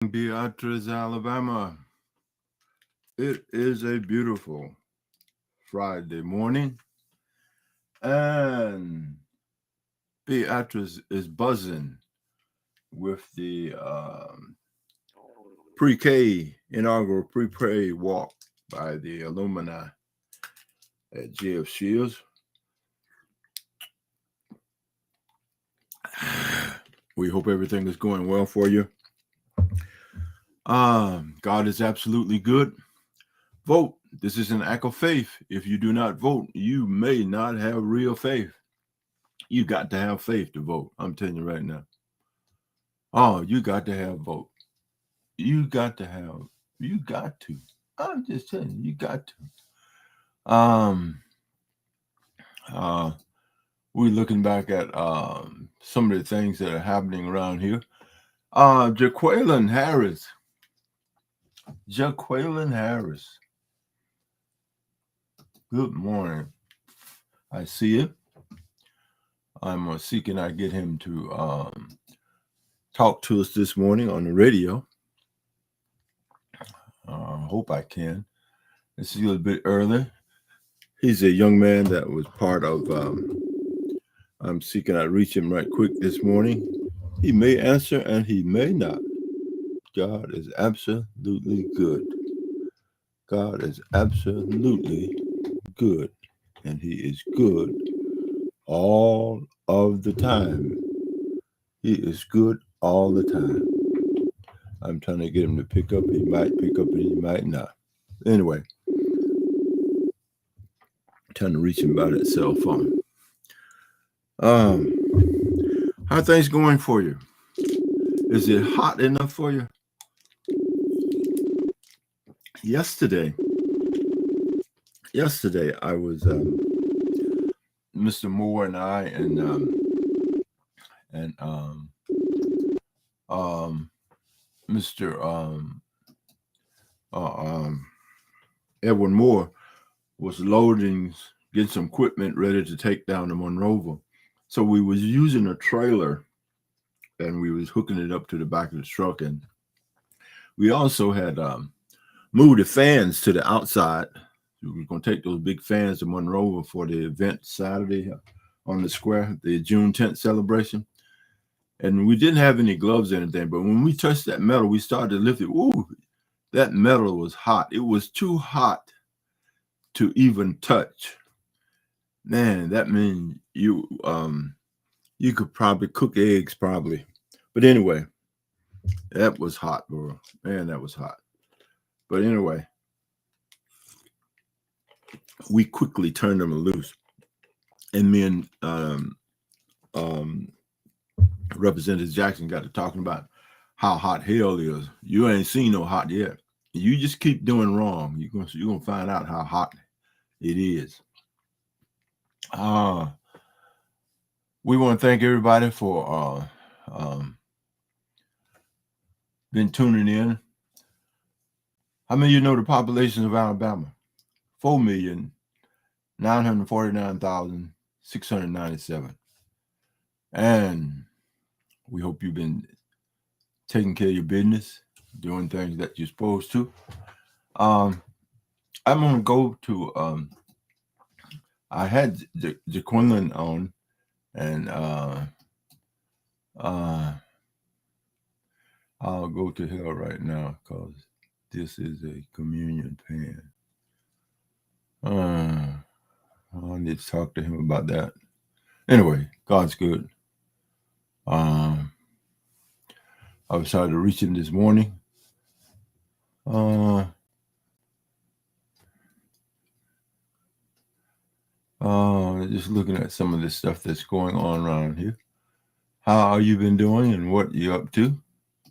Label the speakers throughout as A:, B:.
A: Beatrice, Alabama. It is a beautiful Friday morning, and Beatrice is buzzing with the pre-K inaugural pre-K walk by the alumni at GF Shields. We hope everything is going well for you. God is absolutely good. Vote. This is an act of faith. If you do not vote, you may not have real faith. You got to have faith to vote. I'm telling you right now. Oh, you got to have vote. You got to. I'm just telling you, you got to. We're looking back at some of the things that are happening around here. Jaqueline Harris. Good morning. I see it. I'm seeking I get him to talk to us this morning on the radio. I hope I can. It's a little bit early. He's a young man that was part of. I'm seeking I reach him right quick this morning. He may answer and he may not. God is absolutely good. God is absolutely good. And he is good all of the time. He is good all the time. I'm trying to get him to pick up. He might pick up and he might not. Anyway, I'm trying to reach him by that cell phone. How are things going for you? Is it hot enough for you? Yesterday, I was Mr. Moore and I and Mr. Edwin Moore was loading, getting some equipment ready to take down the Monroeville. So we was using a trailer and we was hooking it up to the back of the truck, and we also had moved the fans to the outside. We were going to take those big fans to Monroeville for the event Saturday on the square, the June 10th celebration. And we didn't have any gloves or anything, but when we touched that metal, we started to lift it. Ooh, that metal was hot. It was too hot to even touch. Man, that means you could probably cook eggs, probably. But anyway, that was hot, bro. Man, that was hot. But anyway, we quickly turned them loose. And me and Representative Jackson got to talking about how hot hell is. You ain't seen no hot yet. You just keep doing wrong. You're gonna find out how hot it is. We want to thank everybody for been tuning in. How many of you know the population of Alabama? 4,949,697. And we hope you've been taking care of your business, doing things that you're supposed to. I'm going to go to, I had Jaqueline on, and I'll go to her right now because this is a communion pan. I need to talk to him about that. Anyway, God's good. I was trying to reach him this morning. Just looking at some of the stuff that's going on around here. How you been doing and what you up to?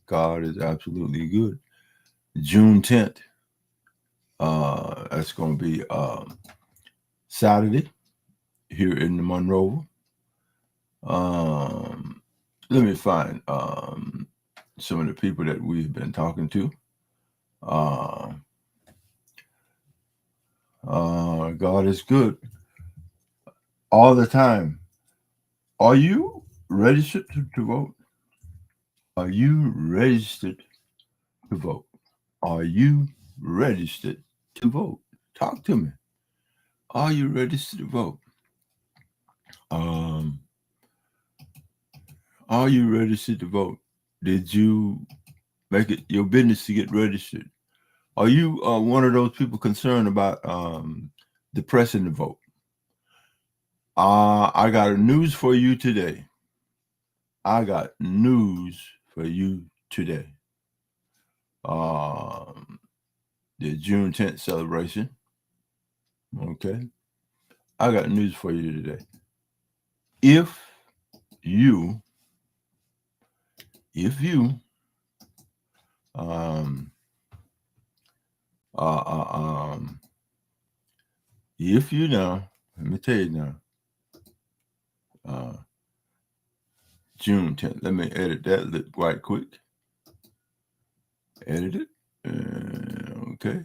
A: God is absolutely good. June 10th. That's going to be Saturday here in the Monroeville. Let me find some of the people that we've been talking to. God is good all the time. Are you registered to vote? Are you registered to vote? Are you registered to vote? Talk to me. Are you registered to vote? Are you registered to vote? Did you make it your business to get registered? Are you one of those people concerned about depressing the vote? I got news for you today. I got news for you today. The June 10th celebration. Okay. I got news for you today. If you now, let me tell you now, June 10th. Let me edit that quite quick. Edit it. Okay.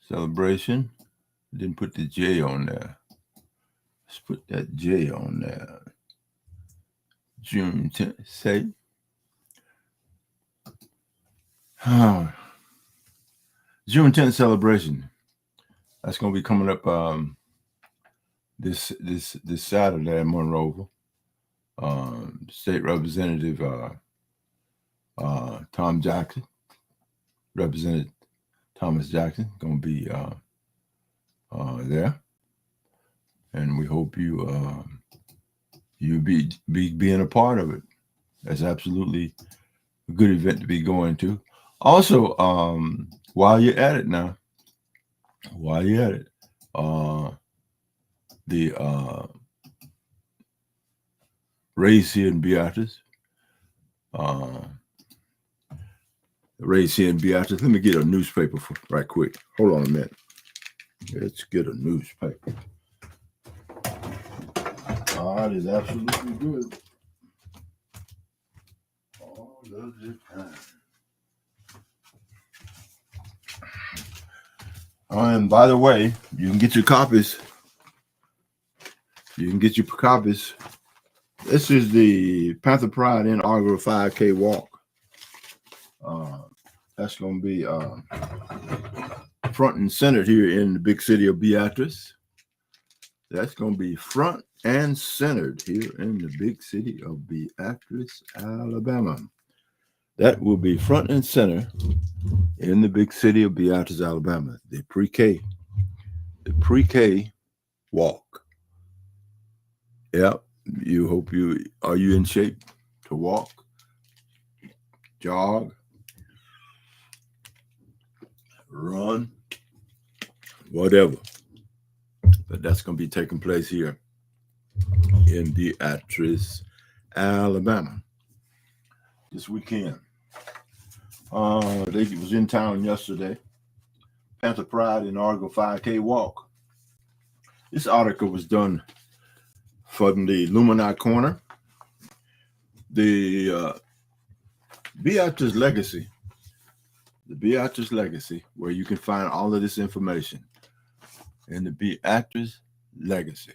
A: Celebration. Didn't put the J on there. Let's put that J on there. June 10th. Say. June 10th celebration. That's gonna be coming up this Saturday at Monroeville. State Representative Tom Jackson, Representative Thomas Jackson, gonna be there, and we hope you be being a part of it. That's absolutely a good event to be going to. Also, while you're at it, the race here in Beatrice. Race here in Beatrice. Let me get a newspaper right quick. Hold on a minute. Let's get a newspaper. God is absolutely good. All of the time. And by the way, you can get your copies. This is the Panther Pride inaugural 5K walk. That's going to be front and center here in the big city of Beatrice. That's going to be front and centered here in the big city of Beatrice, Alabama. That will be front and center in the big city of Beatrice, Alabama. The pre-K walk. Yep. Are you in shape to walk, jog, run, whatever? But that's going to be taking place here in Beatrice, Alabama this weekend. They was in town yesterday. Panther Pride inaugural 5K walk. This article was done from the Illuminati Corner. The Beatrice Legacy. The Beatrice Legacy, where you can find all of this information. In the Beatrice Legacy.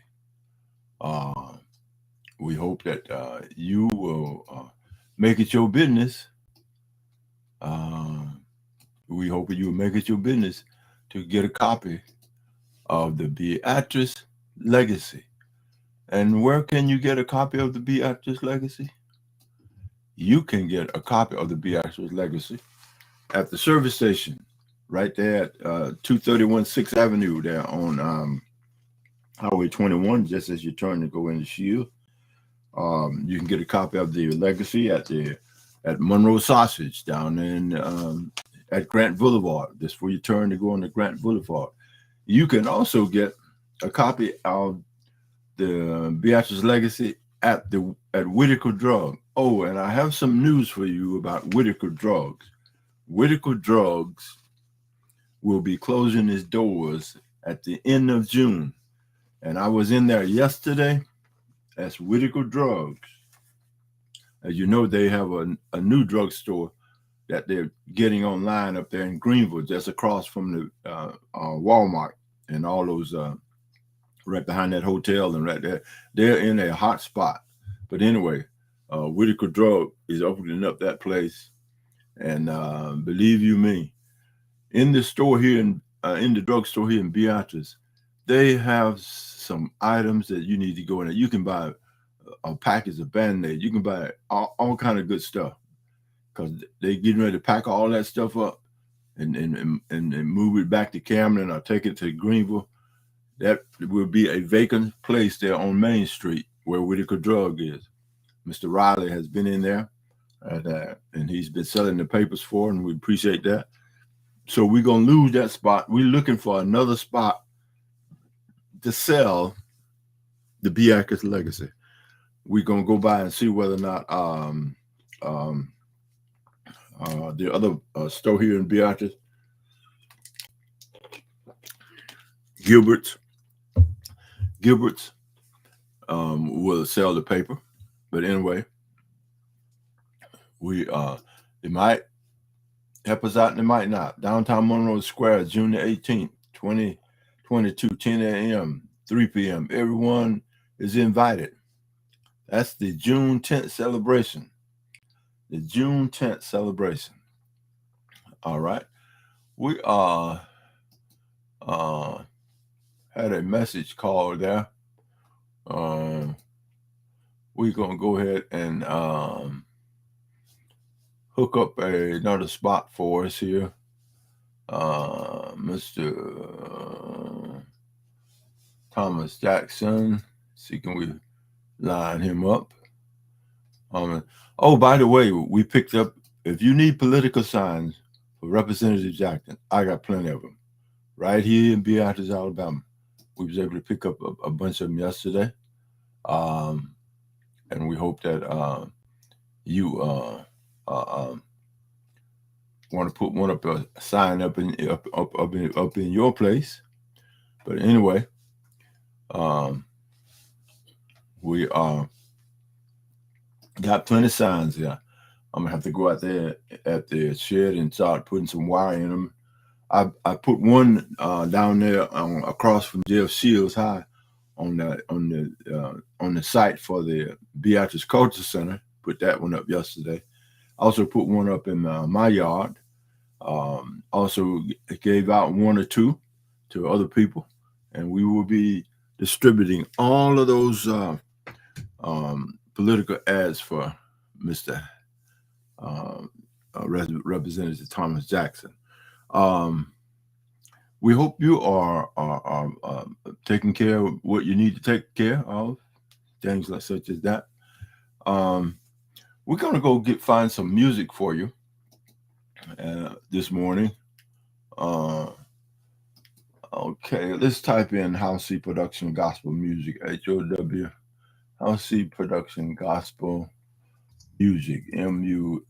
A: We hope that you will make it your business. We hope that you will make it your business to get a copy of the Beatrice Legacy. And where can you get a copy of the Beatrice Legacy? You can get a copy of the Beatrice Legacy at the service station right there at 231 6th Avenue there on Highway 21, just as you turn to go into Shield. You can get a copy of the Legacy at Monroe Sausage down in at Grant Boulevard. Just before you turn to go on to Grant Boulevard. You can also get a copy of the Beatrice Legacy at Whitaker Drug. Oh, and I have some news for you about Whitaker Drugs. Whitaker Drugs will be closing its doors at the end of June. And I was in there yesterday. That's Whitaker Drugs. As you know, they have a new drugstore that they're getting online up there in Greenville, just across from the Walmart and all those right behind that hotel and right there. They're in a hot spot. But anyway, Whitaker Drug is opening up that place And believe you me, in the store here in the drugstore here in Beatrice, they have some items that you need to go in there. You can buy a package of Band-Aid. You can buy all kind of good stuff because they getting ready to pack all that stuff up and move it back to Camden or take it to Greenville. That will be a vacant place there on Main Street where Whitaker Drug is. Mr. Riley has been in there, and he's been selling the papers for, and we appreciate that. So we're going to lose that spot. We're looking for another spot to sell the Beatrice Legacy. We're going to go by and see whether or not the other store here in Beatrice, Gilbert's, will sell the paper. But anyway, it might help us out and it might not. Downtown Monroe Square, June the 18th, 2022, 10 a.m., 3 p.m. Everyone is invited. That's the June 10th celebration. The June 10th celebration. All right. We had a message call there. We're going to go ahead and hook up another spot for us here. Mr. Thomas Jackson. See, can we line him up? Oh, by the way, we picked up, if you need political signs for Representative Jackson, I got plenty of them. Right here in Beatrice, Alabama. We was able to pick up a bunch of them yesterday. And we hope that you want to put one up, a sign up in your place. But anyway, we got plenty of signs here. I'm gonna have to go out there at the shed and start putting some wire in them. I put one down there across from Jeff Shields High on the site for the Beatrice Culture Center. Put that one up yesterday. Also put one up in my yard. Also gave out one or two to other people, and we will be distributing all of those political ads for Mr. Representative Thomas Jackson. We hope you are taking care of what you need to take care of, things like such as that. We're gonna go find some music for you this morning. Okay, let's type in House C Production Gospel Music, HOW, House C Production Gospel Music, MUSIC.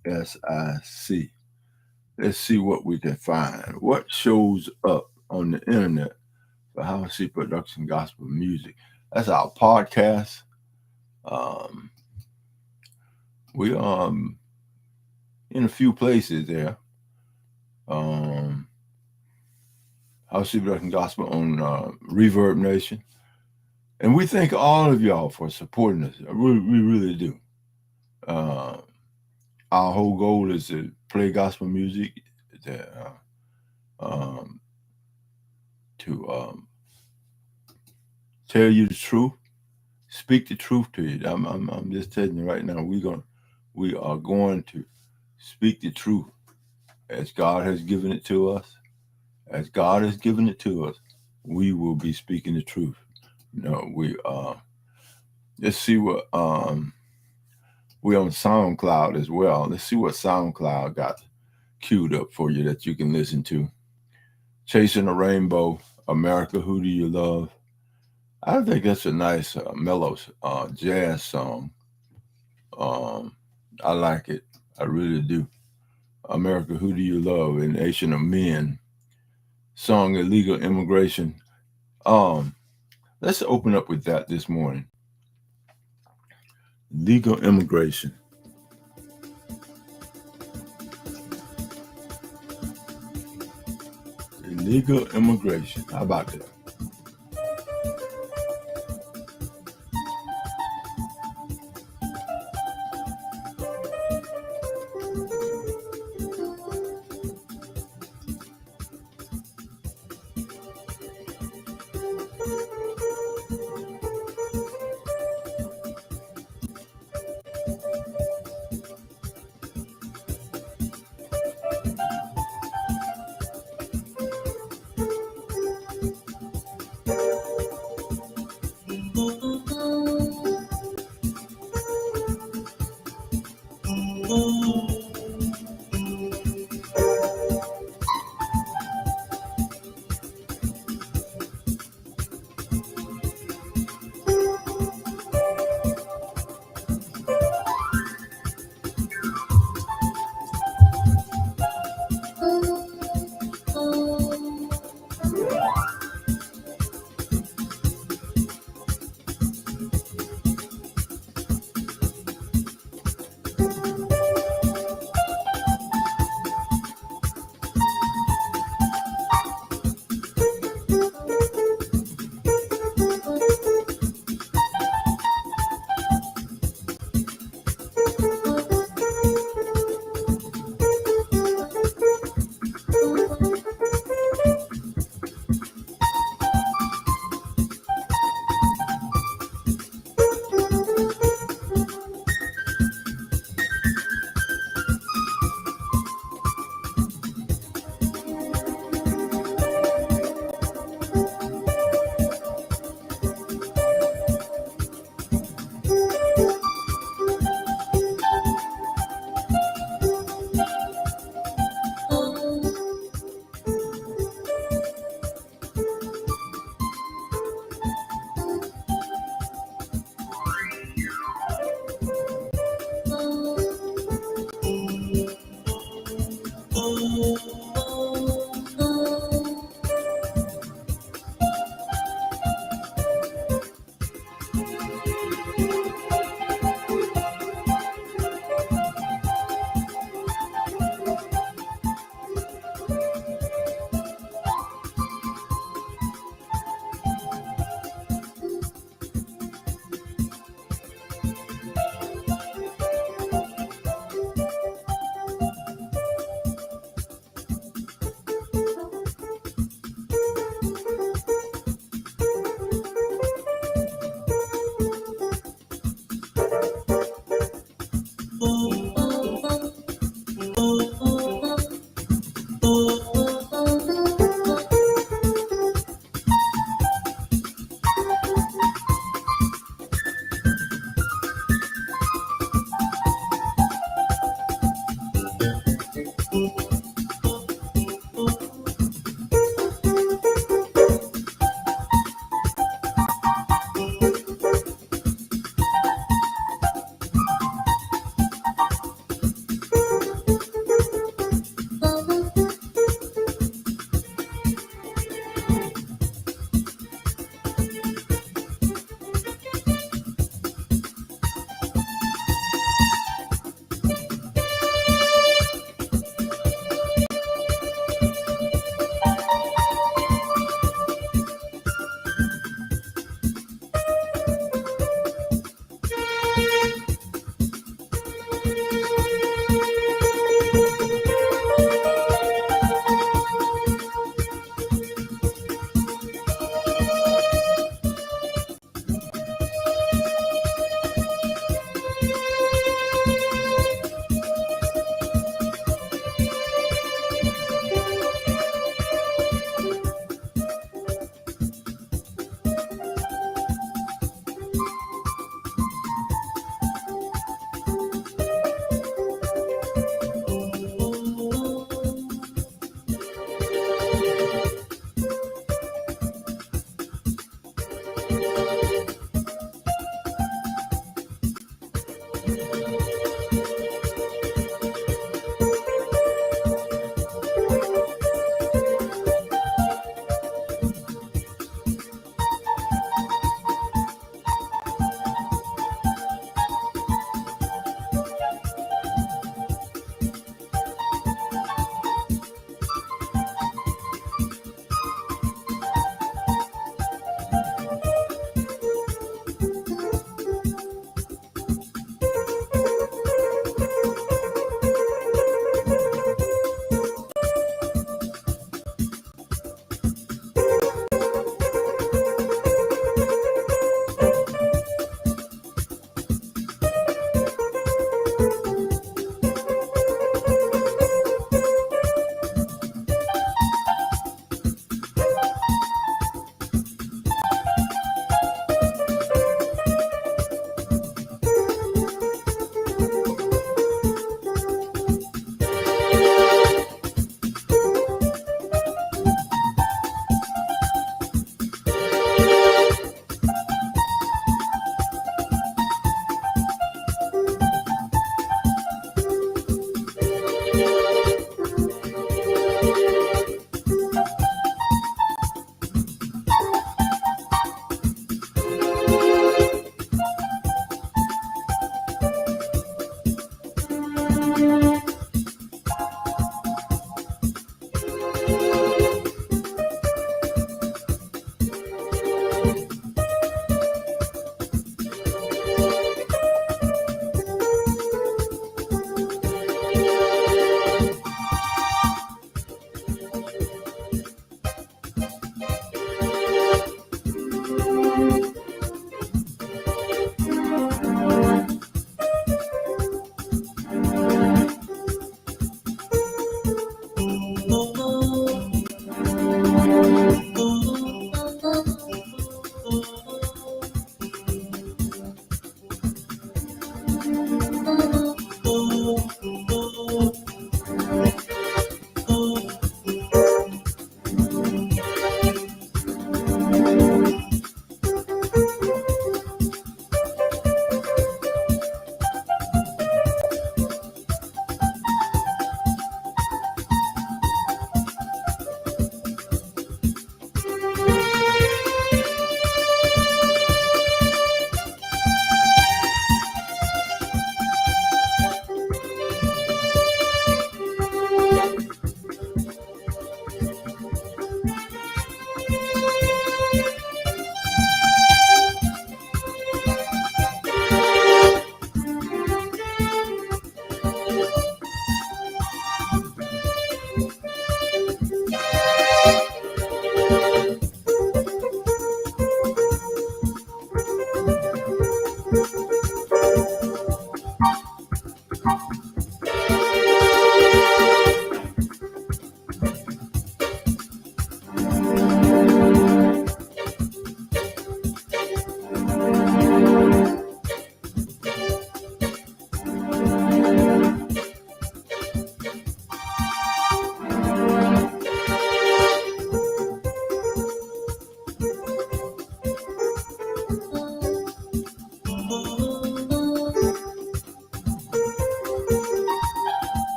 A: Let's see what we can find. What shows up on the internet for House C Production Gospel Music? That's our podcast. We in a few places there. House C Production Gospel on Reverb Nation. And we thank all of y'all for supporting us. We really do. Our whole goal is to play gospel music, to tell you the truth, speak the truth to you. I'm just telling you right now, we are going to speak the truth as God has given it to us. As God has given it to us, we will be speaking the truth. Let's see what we're on SoundCloud as well. Let's see what SoundCloud got queued up for you that you can listen to. Chasing a Rainbow, America, Who Do You Love? I think that's a nice mellow jazz song. I like it. I really do. America, Who Do You Love? A Nation of Men. Song Illegal Immigration. Let's open up with that this morning. Legal immigration. Illegal immigration. How about that?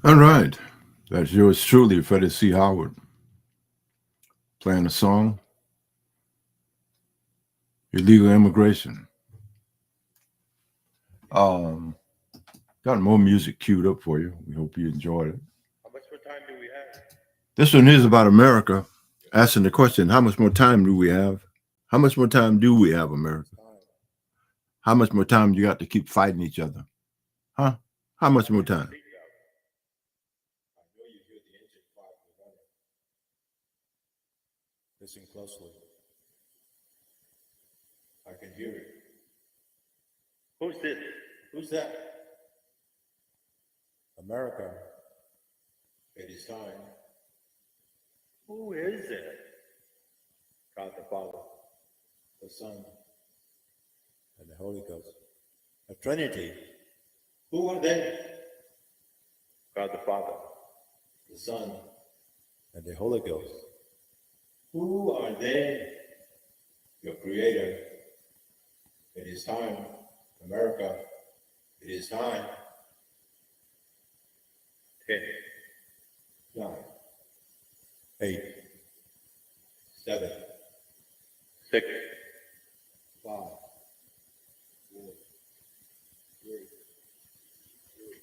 A: All right. That's yours truly, Freddie C. Howard, playing a song, Illegal Immigration. Got more music queued up for you. We hope you enjoyed it.
B: How much more time do we have?
A: This one is about America, asking the question, how much more time do we have? How much more time do we have, America? How much more time you got to keep fighting each other? Huh? How much more time?
B: Listen closely. I can hear it. Who's this? Who's that? America. It is time. Who is it? God the Father, the Son, and the Holy Ghost. A Trinity. Who are they? God the Father, the Son, and the Holy Ghost. Who are they? Your Creator. It is time, America. It is time. 10, 9, 8, 7, 6, 5, 4, 3, 2,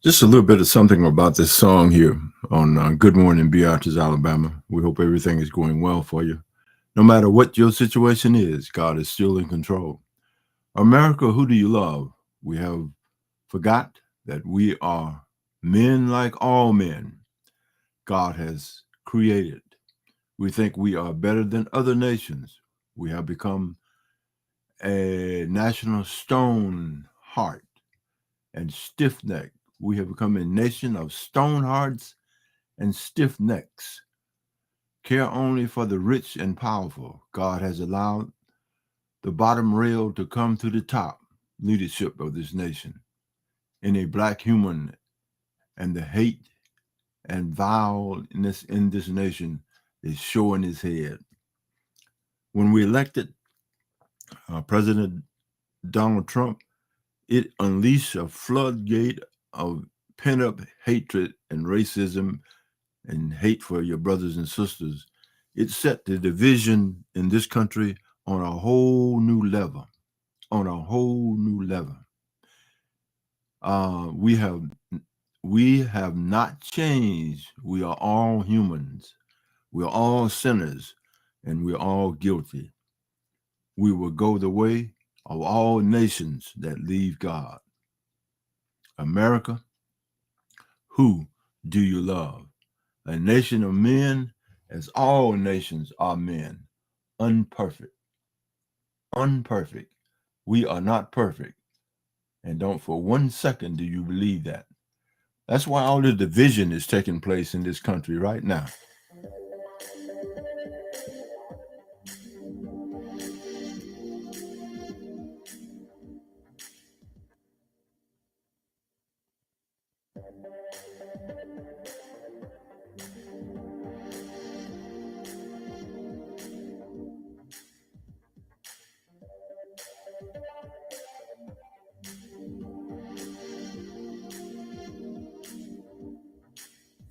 A: Just a little bit of something about this song here on Good Morning Beatrice, Alabama. We hope everything is going well for you. No matter what your situation is, God is still in control. America, who do you love? We have forgot that we are men like all men. God has created. We think we are better than other nations. We have become a national stone heart and stiff neck. We have become a nation of stone hearts and stiff necks. Care only for the rich and powerful. God has allowed the bottom rail to come to the top leadership of this nation in a black human, and the hate and vileness in this nation is showing its head. When we elected President Donald Trump, it unleashed a floodgate of pent-up hatred and racism and hate for your brothers and sisters. It set the division in this country on a whole new level, on a whole new level. We have not changed. We are all humans. We are all sinners, and we're all guilty. We will go the way of all nations that leave God. America, who do you love? A nation of men, as all nations are men, unperfect. Unperfect. We are not perfect. And don't for 1 second do you believe that. That's why all the division is taking place in this country right now.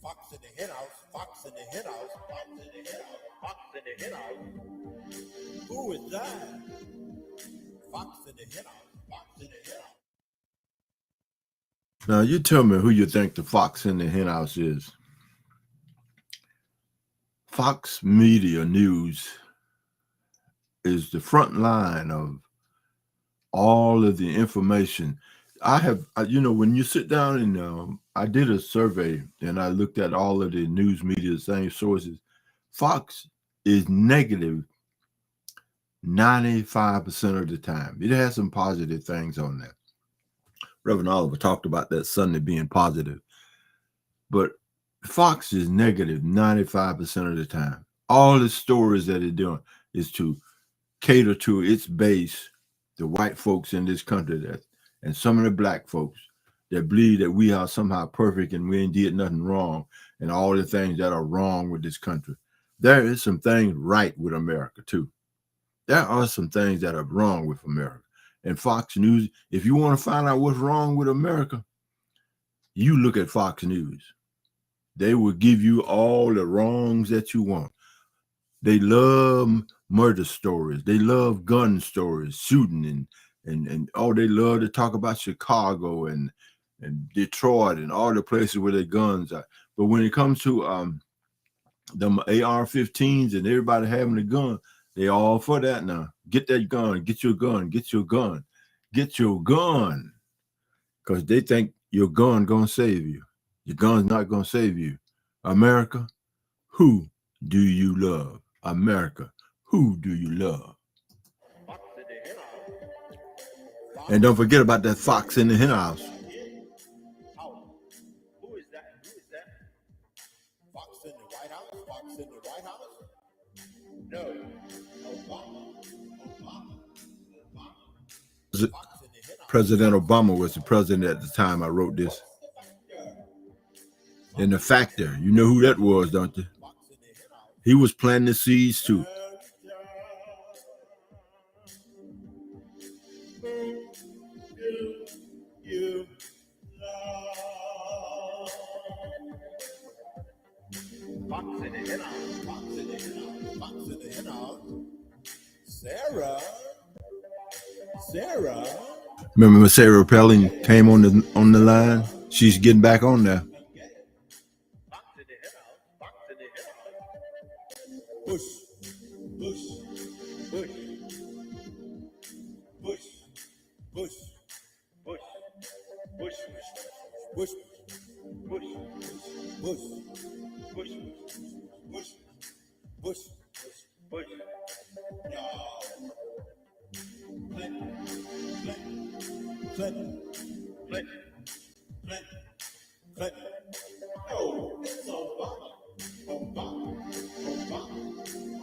C: Fox in the hen house, fox in the hen house, fox in the hen house, fox in the hen house. Who is that? Fox in the hen house, fox in the hen house.
A: Now, you tell me who you think the fox in the hen house is. Fox Media News is the front line of all of the information. When you sit down and I did a survey and I looked at all of the news media, same sources. Fox is negative 95% of the time. It has some positive things on there. Reverend Oliver talked about that Sunday being positive. But Fox is negative 95% of the time. All the stories that it's doing is to cater to its base, the white folks in this country, and some of the black folks that believe that we are somehow perfect and we ain't did nothing wrong, and all the things that are wrong with this country. There is some things right with America too. There are some things that are wrong with America. And Fox News, if you want to find out what's wrong with America, you look at Fox News. They will give you all the wrongs that you want. They love murder stories. They love gun stories, shooting, and they love to talk about Chicago and Detroit and all the places where their guns are. But when it comes to them AR-15s and everybody having a gun, they all for that now. Get that gun, get your gun, get your gun, get your gun. Because they think your gun gonna save you. Your gun's not gonna save you. America, who do you love? America, who do you love? And don't forget about that fox in the hen house.
C: Who is that? Who is that? Fox in the White House? Fox in the White House? No. Obama.
A: President Obama was the president at the time I wrote this. And the factor, you know who that was, don't you? He was planting the seeds too.
C: Fox in the hen house, fox in the hen house, fox in the hen house. Sarah.
A: Remember when Sarah Pelling came on the line? She's getting back on there.
C: Fox in the hen house, fox in the hen house. Bush, bush, bush, bush, bush, bush, bush, bush, bush, bush, bush,
B: Bush,
C: Bush, Bush,
B: Bush,
C: no. Clinton, Clinton,
B: Clinton,
C: Clinton, Clinton. No, it's Obama. Obama, Obama,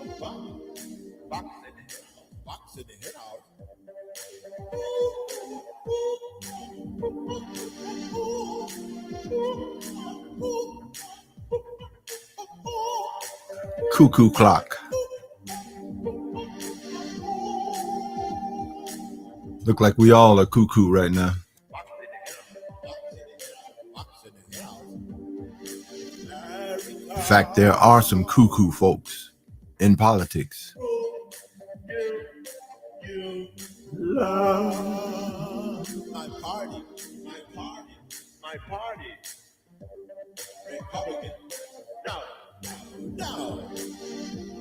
C: Obama.
B: Fox in the
C: Fox in the hen house.
A: Cuckoo clock. Look like we all are cuckoo right now.
B: Fox in the hen house.
A: In fact, there are some cuckoo folks in politics.
C: You love my party, my party,
B: My party.
C: Republican.
B: No,
C: No,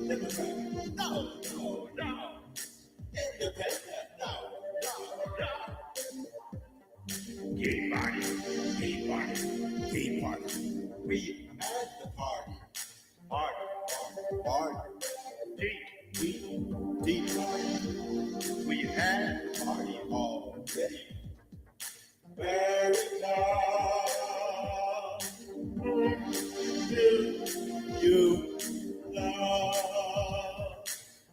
C: Democrat. No,
B: no,
C: Independent. No.
B: no. Tea party, tea party,
C: Tea party. We at the party.
B: party,
C: Party.
B: tea.
C: Tea party.
B: We had
C: Party already. Very long. Do you love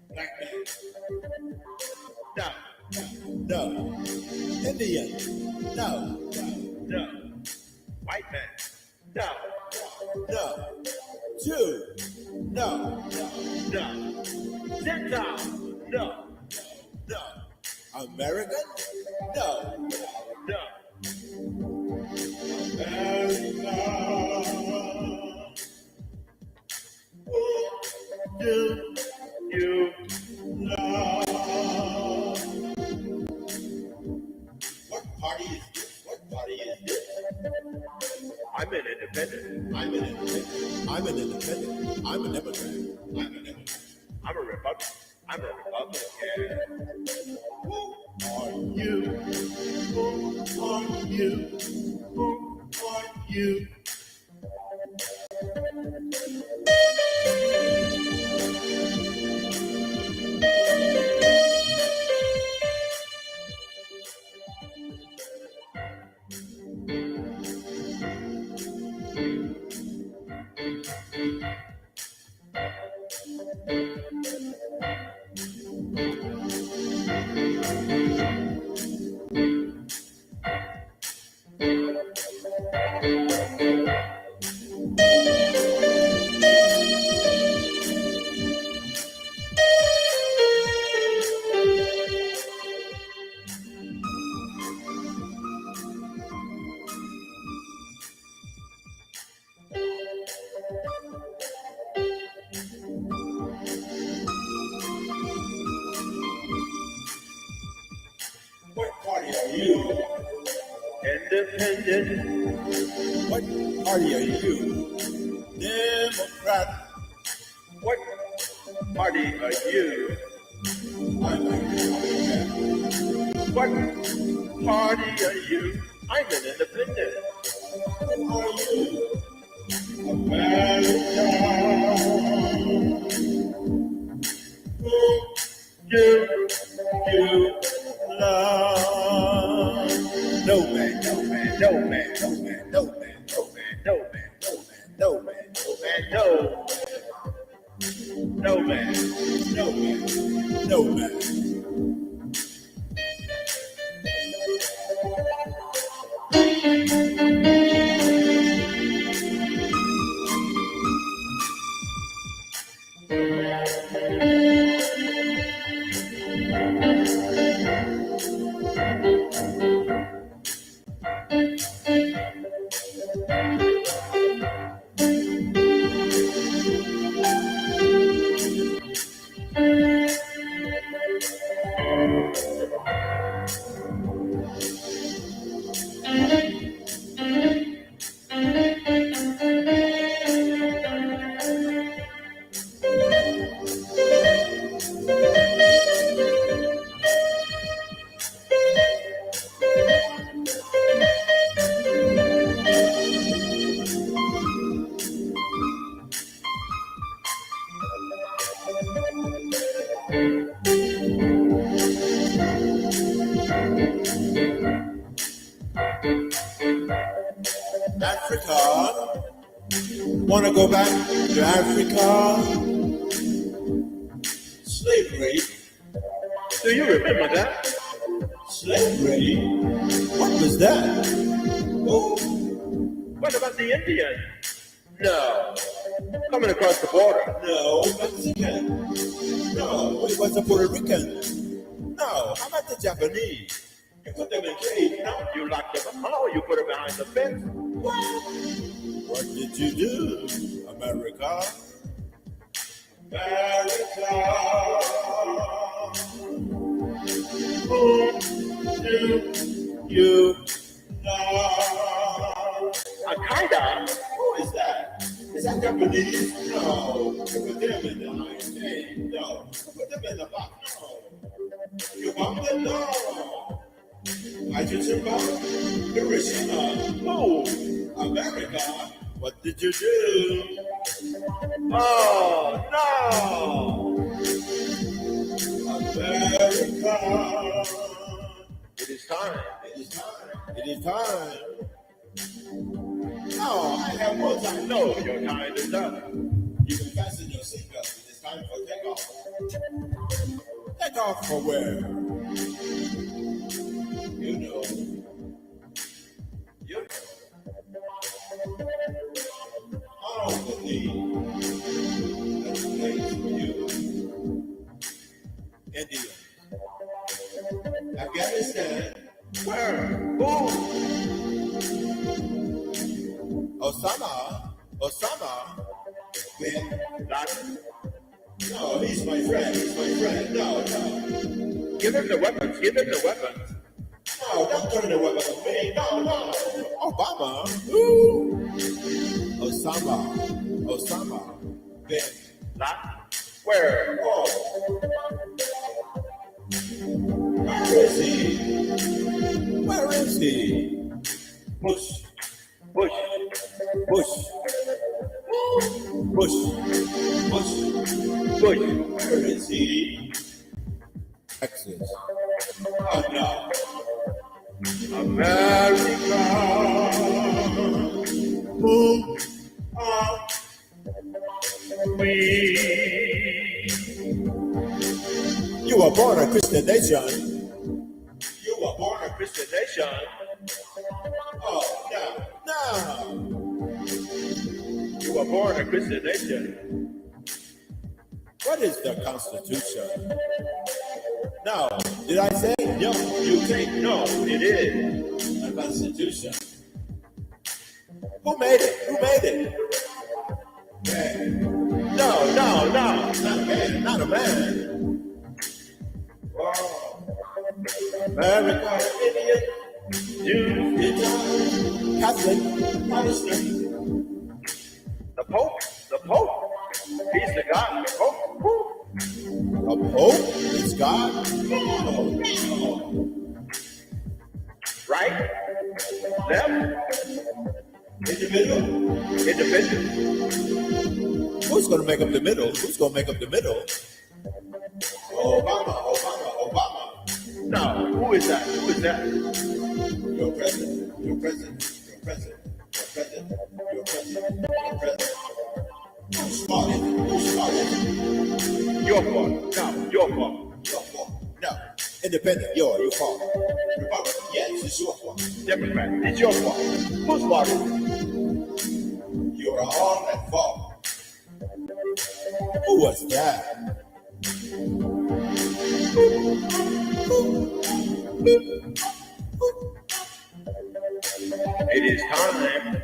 C: black man?
B: no,
C: No. Indian? No.
B: no. White man. No,
C: No. Jew? No.
B: no. Gentile. No,
C: No. American? No.
B: no.
C: America. Do
B: You,
C: love? What party is this? What party is this?
B: I'm an independent.
C: I'm an independent. I'm an independent. I'm a Democrat. I'm a Democrat.
B: I'm a Republican. I'm a Republican.
C: Who are you? Who are you? Who are you? What party are you?
B: Independent.
C: What party are you? Democrat.
B: What party are you?
C: I'm a Republican.
B: What party are you? I'm an independent.
C: Who are you? America. Who
B: You,
C: love? No man, no man, no man, no man, no man, no man,
B: no
C: no
B: man,
C: man, no man,
B: no man, no, no man.
C: no man, no man. Africa. Wanna go back to Africa? Slavery.
B: Do you remember that?
C: Slavery? What was that? Oh,
B: What about the Indians? No. Coming across the border.
C: no, Mexican. No, it was a Puerto Rican. No, how about the Japanese? You put them in cage.
B: No, you locked them up. Oh, you put them behind the fence.
C: What did you do, America? America. Who do you know?
B: Al-Qaeda?
C: Who is that? Is that Japanese? No. You put them in the iron cage. No. You put them in the box. No. You want them? No. Hydrogen bomb? Hiroshima? No. America? What did you do?
B: Oh, no.
C: America.
B: It is time.
C: It is time. It is time. No, I have more time.
B: No, your time is up.
C: You can fasten your seatbelt. It is time for takeoff. Take off for where? You know. You know. I don't believe that's a place for you. India. Afghanistan.
B: Where? Who?
C: Osama. Bin
B: Laden?
C: No, he's my friend. He's my friend. No.
B: Give him the weapons. Give him the weapons.
C: No, don't turn the weapon on me. No. Obama. Ooh. Osama. Bin
B: Laden? Where?
C: Oh. Where is he? Where is he?
B: Bush.
C: Bush.
B: Bush.
C: Where is he? Texas. Oh no. America. Who are we? You were born a Christian nation.
B: You were born a Christian nation.
C: Oh, no.
B: You were born a Christian nation.
C: What is the Constitution? No. Did I say?
B: No, you think no, it is.
C: The Constitution. Who made it? Man.
B: No.
C: Not a man. Wow. America, Indian, Jew, Italian, Catholic, Protestant.
B: The Pope. He's the God. The Pope.
C: A Pope is God? No.
B: Right? Left?
C: In the middle?
B: Independent?
C: Who's going to make up the middle? Obama.
B: No. Who is that?
C: Your president. Who started?
B: Your fault. No, your fault.
C: No. Independent. Your fault. Republican. Yes, it's your fault.
B: Democrat. It's your fault. Whose fault is it?
C: You are all at fault. Who was that?
B: It is time.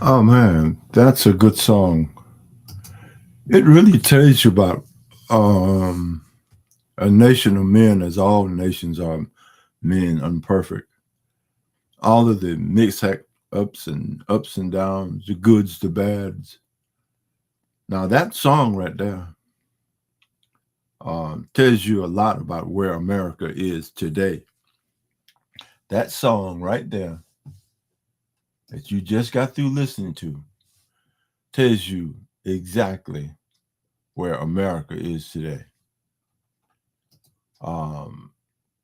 A: Oh man, that's a good song. It really tells you about a nation of men, as all nations are men, imperfect. All of the mixed ups and downs, the goods, the bads. Now that song right there tells you a lot about where America is today. That song right there that you just got through listening to tells you exactly where America is today.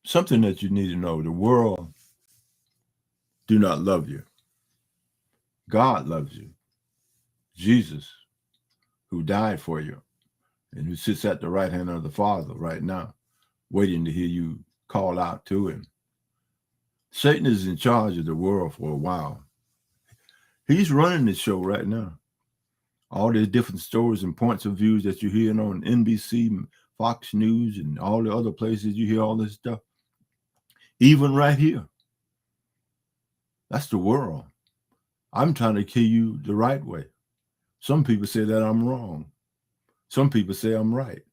A: Something that you need to know: the world do not love you. God loves you. Jesus, who died for you and who sits at the right hand of the Father right now, waiting to hear you call out to him. Satan is in charge of the world for a while. He's running the show right now. All these different stories and points of views that you're hearing on NBC, Fox News, and all the other places you hear all this stuff. Even right here. That's the world. I'm trying to kill you the right way. Some people say that I'm wrong. Some people say I'm right.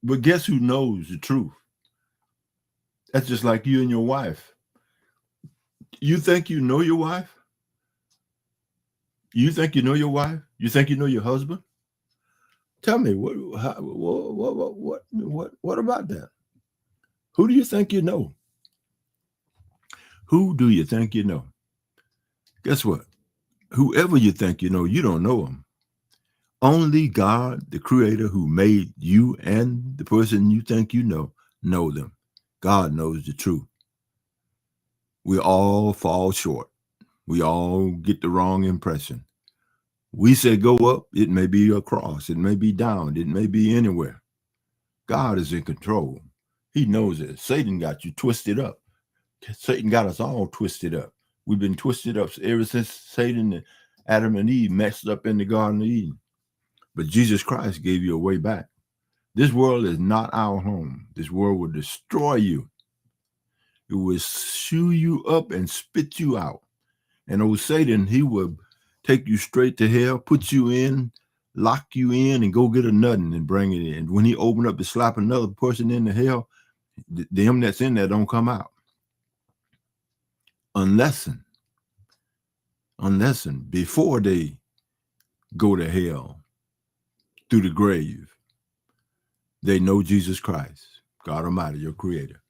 A: But guess who knows the truth? That's just like you and your wife. You think you know your wife? You think you know your wife? You think you know your husband? Tell me, what about that? Who do you think you know? Who do you think you know? Guess what? Whoever you think you don't know them. Only God, the creator who made you and the person you think you know them. God knows the truth. We all fall short. We all get the wrong impression. We say go up, it may be across, it may be down, it may be anywhere. God is in control. He knows it. Satan got you twisted up. Satan got us all twisted up. We've been twisted up ever since Satan and Adam and Eve messed up in the Garden of Eden. But Jesus Christ gave you a way back. This world is not our home. This world will destroy you. It will chew you up and spit you out. And old Satan, he will take you straight to hell, put you in, lock you in, and go get a nutting and bring it in. When he open up to slap another person into hell, them that's in there don't come out. Unless before they go to hell through the grave, they know Jesus Christ, God Almighty, your creator.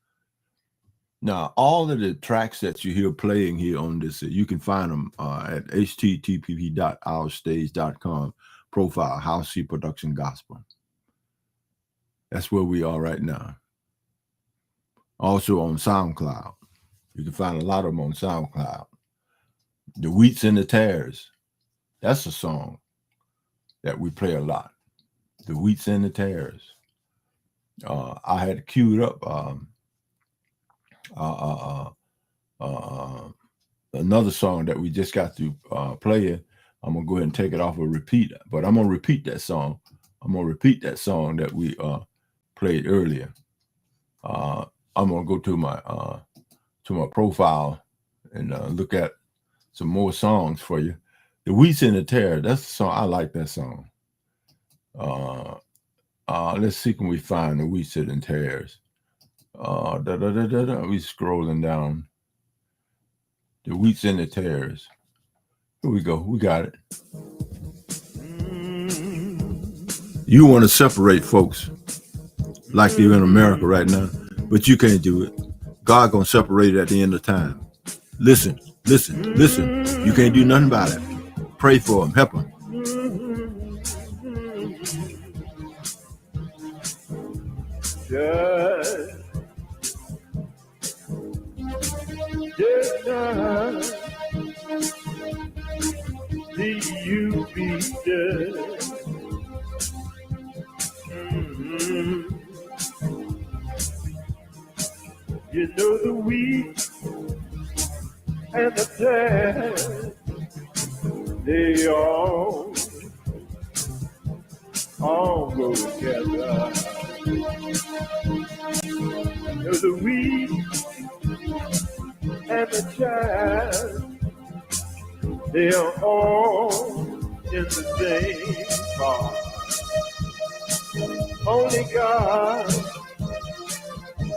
A: Now, all of the tracks that you hear playing here on this, you can find them at http://ourstage.com profile, House C Production Gospel. That's where we are right now. Also on SoundCloud. You can find a lot of them on SoundCloud. The Wheats and the Tares. That's a song that we play a lot. The Wheats and the Tares. I had queued up another song that we just got to play. I'm gonna go ahead and take it off of repeat, but I'm gonna repeat that song. I'm gonna repeat that song that we played earlier. I'm gonna go to my profile and look at some more songs for you. The Wheats and the Tares. That's the song. I like that song. Let's see, can we find the Wheats and the Tares? We scrolling down. The Wheats and the Tares. Here we go. We got it. You want to separate folks like they're in America right now, but you can't do it. God gonna separate it at the end of time. Listen. You can't do nothing about it. Pray for them. Help them.
B: not be you be judged. You know the weak and the sad, they all go together. You know the weak and the child, they are all in the same bar. Only God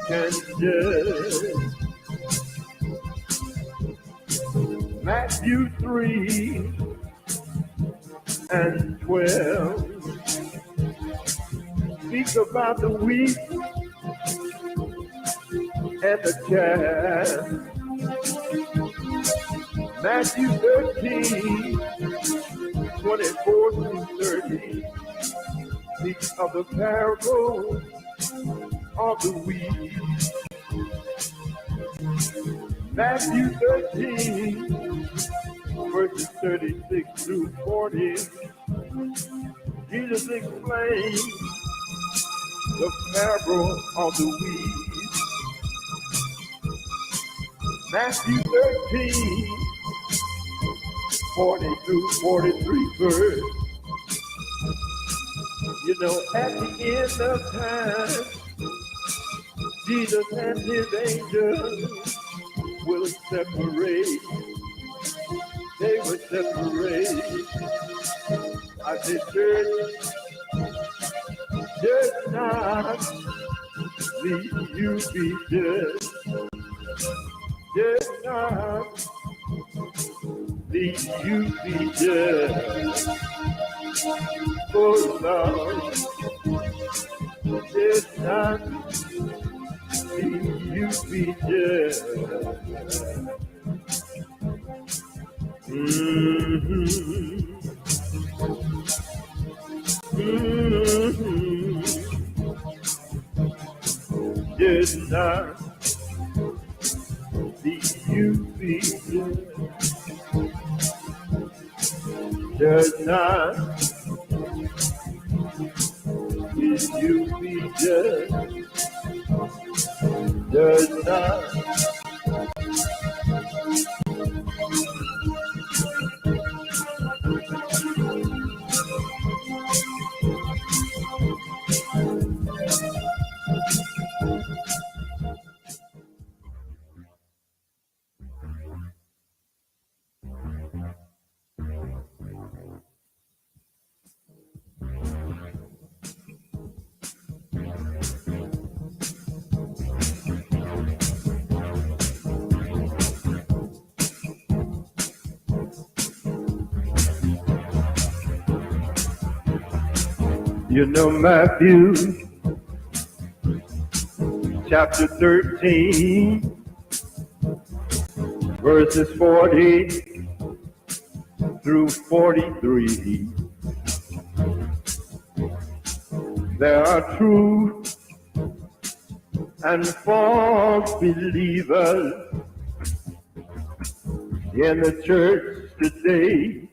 B: can judge. Matthew 3:12 speaks about the weak and the child. Matthew 13:24-30 speaks of the parable of the weak. Matthew 13:36-40, Jesus explains the parable of the weak. Matthew 13:40-43 verse. You know, at the end of time, Jesus and his angels will separate. They will separate. I said, church, just not leave you be judged. Just not leave you be judged. Oh Lord, just not leave you be judged. Just not leave you be judged. Just not leave you be judged. Does not you know Matthew chapter 13 verses 40-43. There are true and false believers in the church today.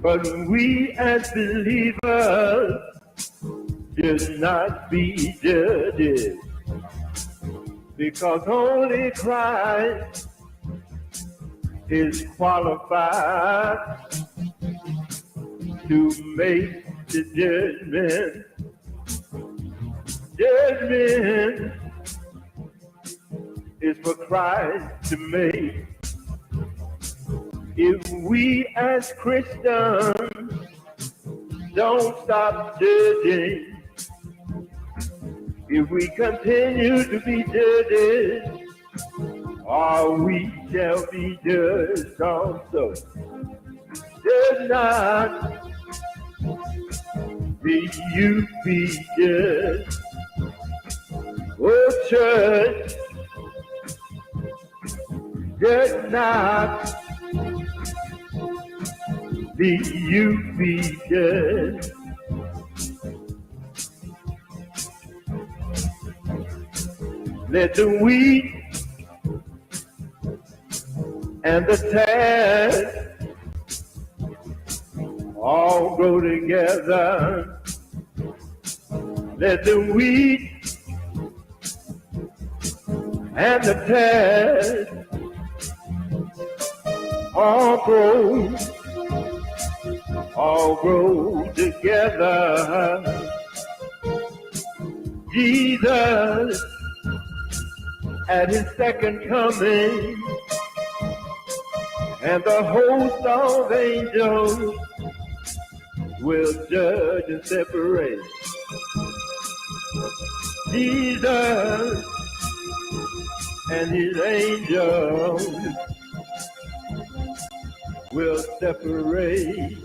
B: But we as believers should not be judges, because only Christ is qualified to make the judgment. Judgment is for Christ to make. If we as Christians don't stop judging, if we continue to be judges, we shall be judged also. Does not be you be judged. Oh church, does not be you be judged. Let the weak and the tares all grow together. Let the wheat and the tares all grow together. Jesus at his second coming, and the host of angels will judge and separate. Jesus and his angels will separate.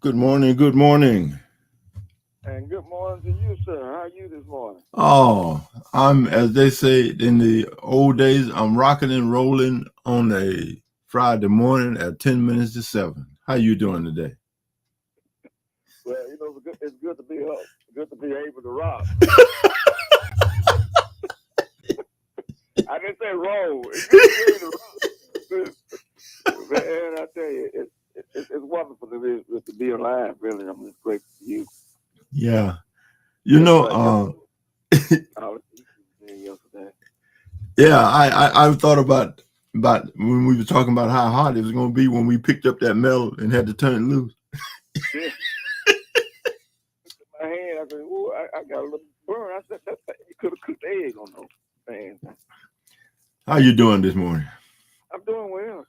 A: Good morning. Good morning.
D: And good morning to you, sir. How are you this morning?
A: Oh, I'm, as they say in the old days, I'm rocking and rolling on a Friday morning at 10 minutes to 7. How you doing today?
D: Well, you know, it's good to be up. Good to be able to rock. I didn't say roll. It's good to be able to rock. Man, I tell you, it's wonderful to be alive, really. I'm just grateful for you.
A: Yeah. You know,
D: yesterday.
A: yeah, I thought about when we were talking about how hot it was going to be when we picked up that metal and had to turn it loose.
D: Yeah. My hand, I said, "Ooh, I got a little burn." I said, "You could have cooked egg on those things."
A: How you doing this morning?
D: I'm doing well.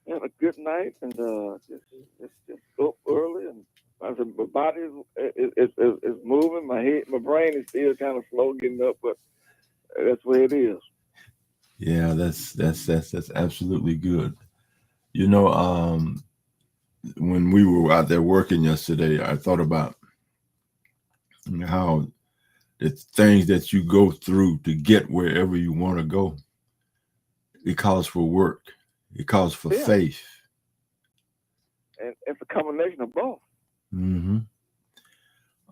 D: Had a good night, and just up early, and I said my body is moving. My head, my brain is still kind of slow getting up, but that's where it is.
A: Yeah, that's absolutely good. You know, when we were out there working yesterday, I thought about how the things that you go through to get wherever you want to go, it calls for work. It calls for faith.
D: And it's a combination of both.
A: Mm-hmm.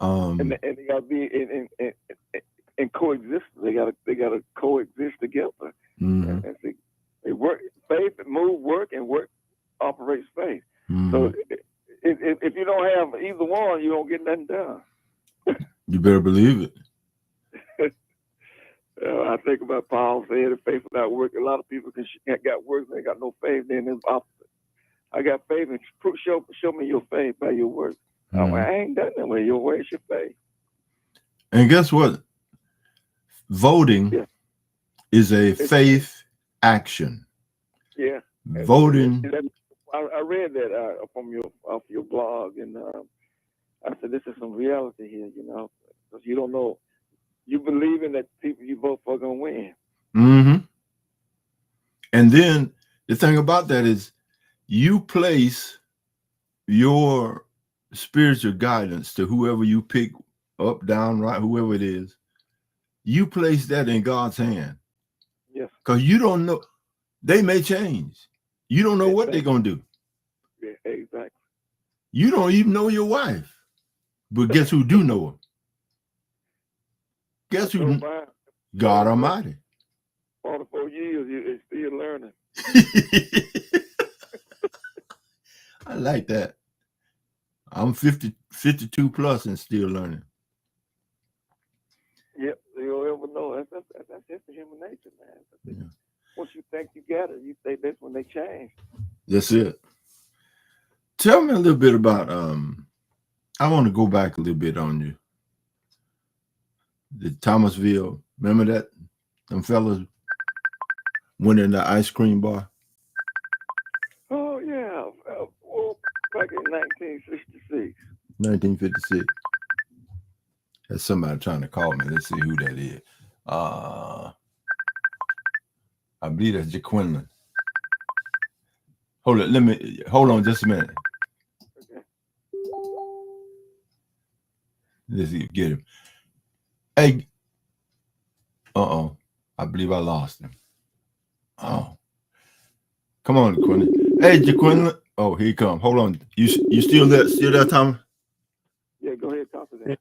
D: And they gotta be in coexistence. They gotta coexist together.
A: Mm-hmm.
D: And they work, faith move work, and work operates faith.
A: Mm-hmm.
D: So if you don't have either one, you don't get nothing done.
A: You better believe it.
D: I think about Paul saying that faith without work. A lot of people got work, they got no faith. Then it's opposite. I got faith, and show me your faith by your work.
A: Mm-hmm.
D: I ain't done that way. Where's your faith?
A: And guess what? Voting is a faith action.
D: Yeah.
A: Voting.
D: I read that off your blog, and I said, this is some reality here, because you don't know. You believing that people you vote for are going to win.
A: Mm-hmm. And then the thing about that is you place your spiritual guidance to whoever you pick, up, down, right, whoever it is. You place that in God's hand.
D: Yes.
A: Because you don't know. They may change. You don't know what they're going to do.
D: Yeah, exactly.
A: You don't even know your wife. But guess who do know her? Guess who? God Almighty.
D: 44 years, you're still learning.
A: I like that. I'm 52 plus and still learning.
D: Yep, you don't ever know. That's just the human nature, man. Yeah. Once you think you got it, you think that's when they change.
A: That's it. Tell me a little bit about I want to go back a little bit on you. The Thomasville, remember that? Them fellas went in the ice cream bar.
D: Oh yeah, back in 1966.
A: 1956. That's somebody trying to call me. Let's see who that is. I believe that's Jaquinlan. Hold on just a minute.
D: Okay.
A: Let's see, get him. Hey, I believe I lost him. Oh, come on, Jaquindon. Hey, Jaquindon. Oh, here he come. Hold on. You still there? Still there, Tom?
D: Yeah, go ahead, talk to them.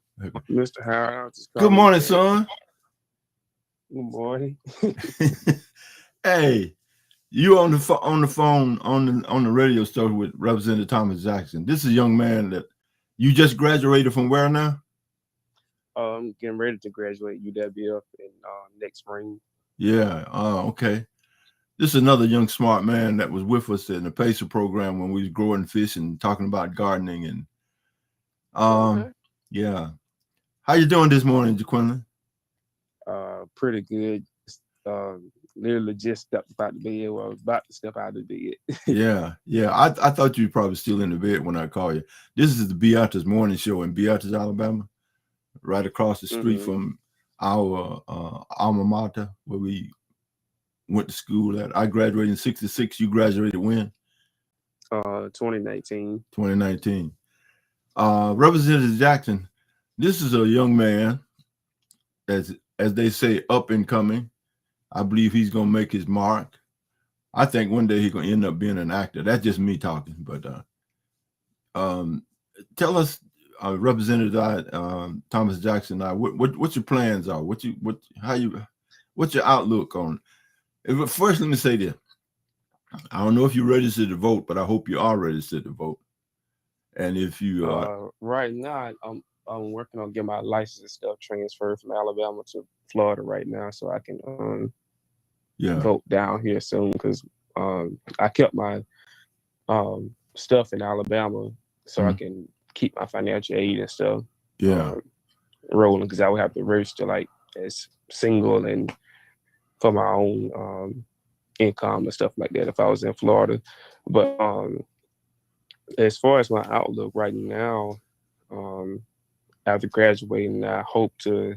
E: Mr. Howard.
A: Good morning, son.
E: Good morning.
A: Hey, you on the phone on the radio show with Representative Thomas Jackson. This is a young man that you just graduated from where now?
E: I'm getting ready to graduate UWF in next spring.
A: Yeah. Okay. This is another young smart man that was with us in the PACER program when we was growing fish and talking about gardening and
D: Okay.
A: yeah. How you doing this morning, Jaquindon?
E: Pretty good. Literally just stepped out of bed. Well, I was about to step out of bed.
A: Yeah. I thought you were probably still in the bed when I called you. This is the Beatrice Morning Show in Beatrice, Alabama, right across the street from our alma mater where we went to school at. I graduated in '66. You graduated when?
E: 2019.
A: 2019. Representative Jackson, this is a young man, as they say, up and coming. I believe he's gonna make his mark. I think one day he's gonna end up being an actor. That's just me talking. But tell us, Representative Thomas Jackson, what your plans are? What's your outlook on? First, let me say this. I don't know if you're registered to vote, but I hope you are registered to vote. And if you
E: right now, I'm working on getting my license and stuff transferred from Alabama to Florida right now, so I can vote down here soon. Because I kept my stuff in Alabama so I can keep my financial aid and stuff rolling. Because I would have to register like as single and for my own income and stuff like that if I was in Florida. But as far as my outlook right now, after graduating, I hope to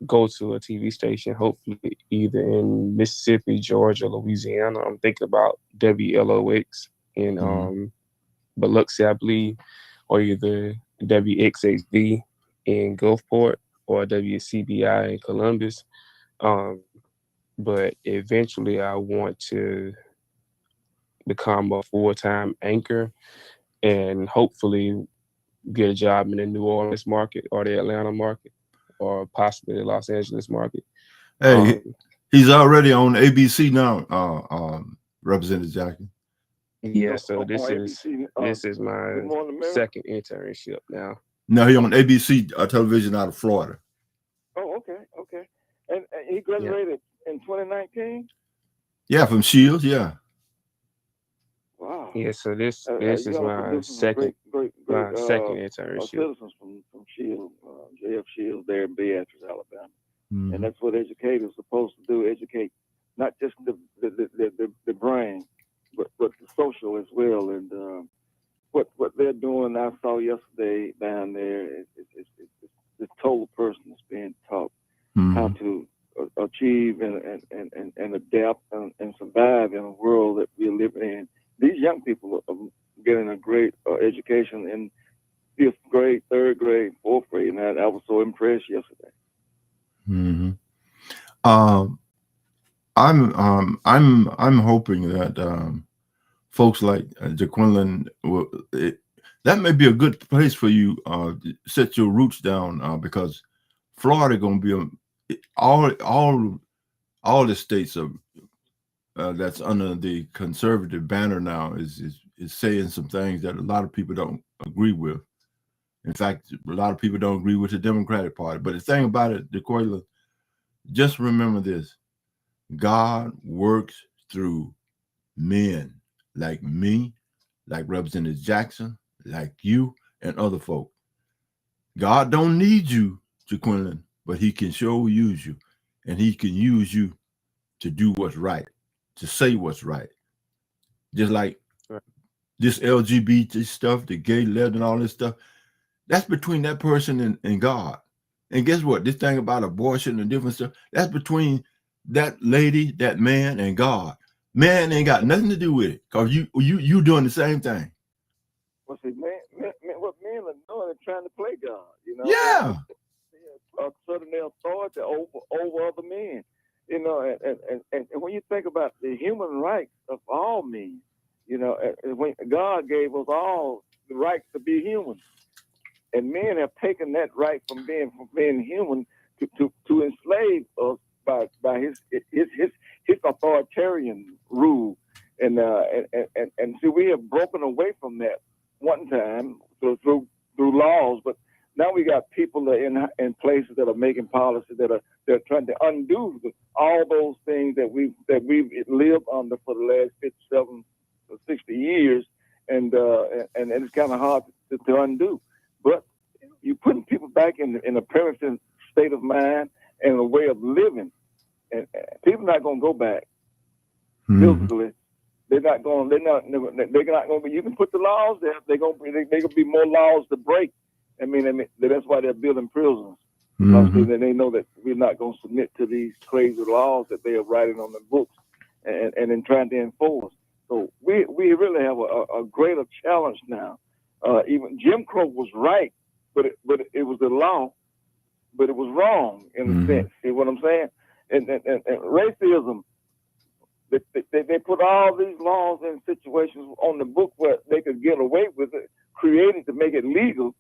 E: go to a TV station, hopefully either in Mississippi, Georgia, Louisiana. I'm thinking about WLOX in Biloxi, I believe, or either WXXV in Gulfport or WCBI in Columbus. But eventually I want to become a full-time anchor and hopefully get a job in the New Orleans market or the Atlanta market or possibly the Los Angeles market.
A: Hey, he's already on ABC now, Representative Jackson.
E: Yeah, so this is my second internship now.
A: No, he's on ABC television out of Florida.
D: Oh, okay. And he graduated in 2019?
A: Yeah, from Shields, yeah.
D: Wow.
E: Yeah, so this is my second internship.
D: Citizens from Shields, JF Shields there in Beatrice, Alabama. And that's what educators are supposed to do, educate not just the brain, but the social as well. And what they're doing, I saw yesterday down there, it's the total person that's being taught how to achieve and adapt and survive in a world that we're living in. These young people are getting a great education in 5th grade, 3rd grade, 4th grade, and I was so impressed yesterday.
A: I'm hoping that folks like Jaquindon that may be a good place for you to set your roots down because Florida gonna be all the states of that's under the conservative banner now is saying some things that a lot of people don't agree with. In fact, a lot of people don't agree with the Democratic Party. But the thing about it, Jaquindon, just remember this: God works through men like me, like Representative Jackson, like you, and other folk. God don't need you, Jaquindon, but he can sure use you, and he can use you to do what's right, to say what's right. Just like this LGBT stuff, the gay, lesbian, all this stuff, that's between that person and God. And guess what? This thing about abortion and different stuff, that's between that lady, that man, and God. Man ain't got nothing to do with it because you doing the same thing.
D: Well, see, what men are doing, they're trying to play God. You know.
A: Yeah.
D: Asserting their authority over other men. You know, and when you think about the human rights of all men, you know, when God gave us all the right to be human, and men have taken that right from being human to enslave us by his authoritarian rule, and see, we have broken away from that one time through laws, but now we got people that in places that are making policies they're trying to undo all those things that we've lived under for the last 57 or 60 years, and it's kind of hard to undo. But you're putting people back in a primitive state of mind and a way of living, and people not going to go back physically. They're not going. They're not going to be. You can put the laws there. They're going to be more laws to break. I mean, that's why they're building prisons. Because they know that we're not going to submit to these crazy laws that they are writing on the books and then trying to enforce. So we really have a greater challenge now. Even Jim Crow was right, but it was the law, but it was wrong in a sense. See what I'm saying? And racism, they put all these laws and situations on the book where they could get away with it, created to make it legal.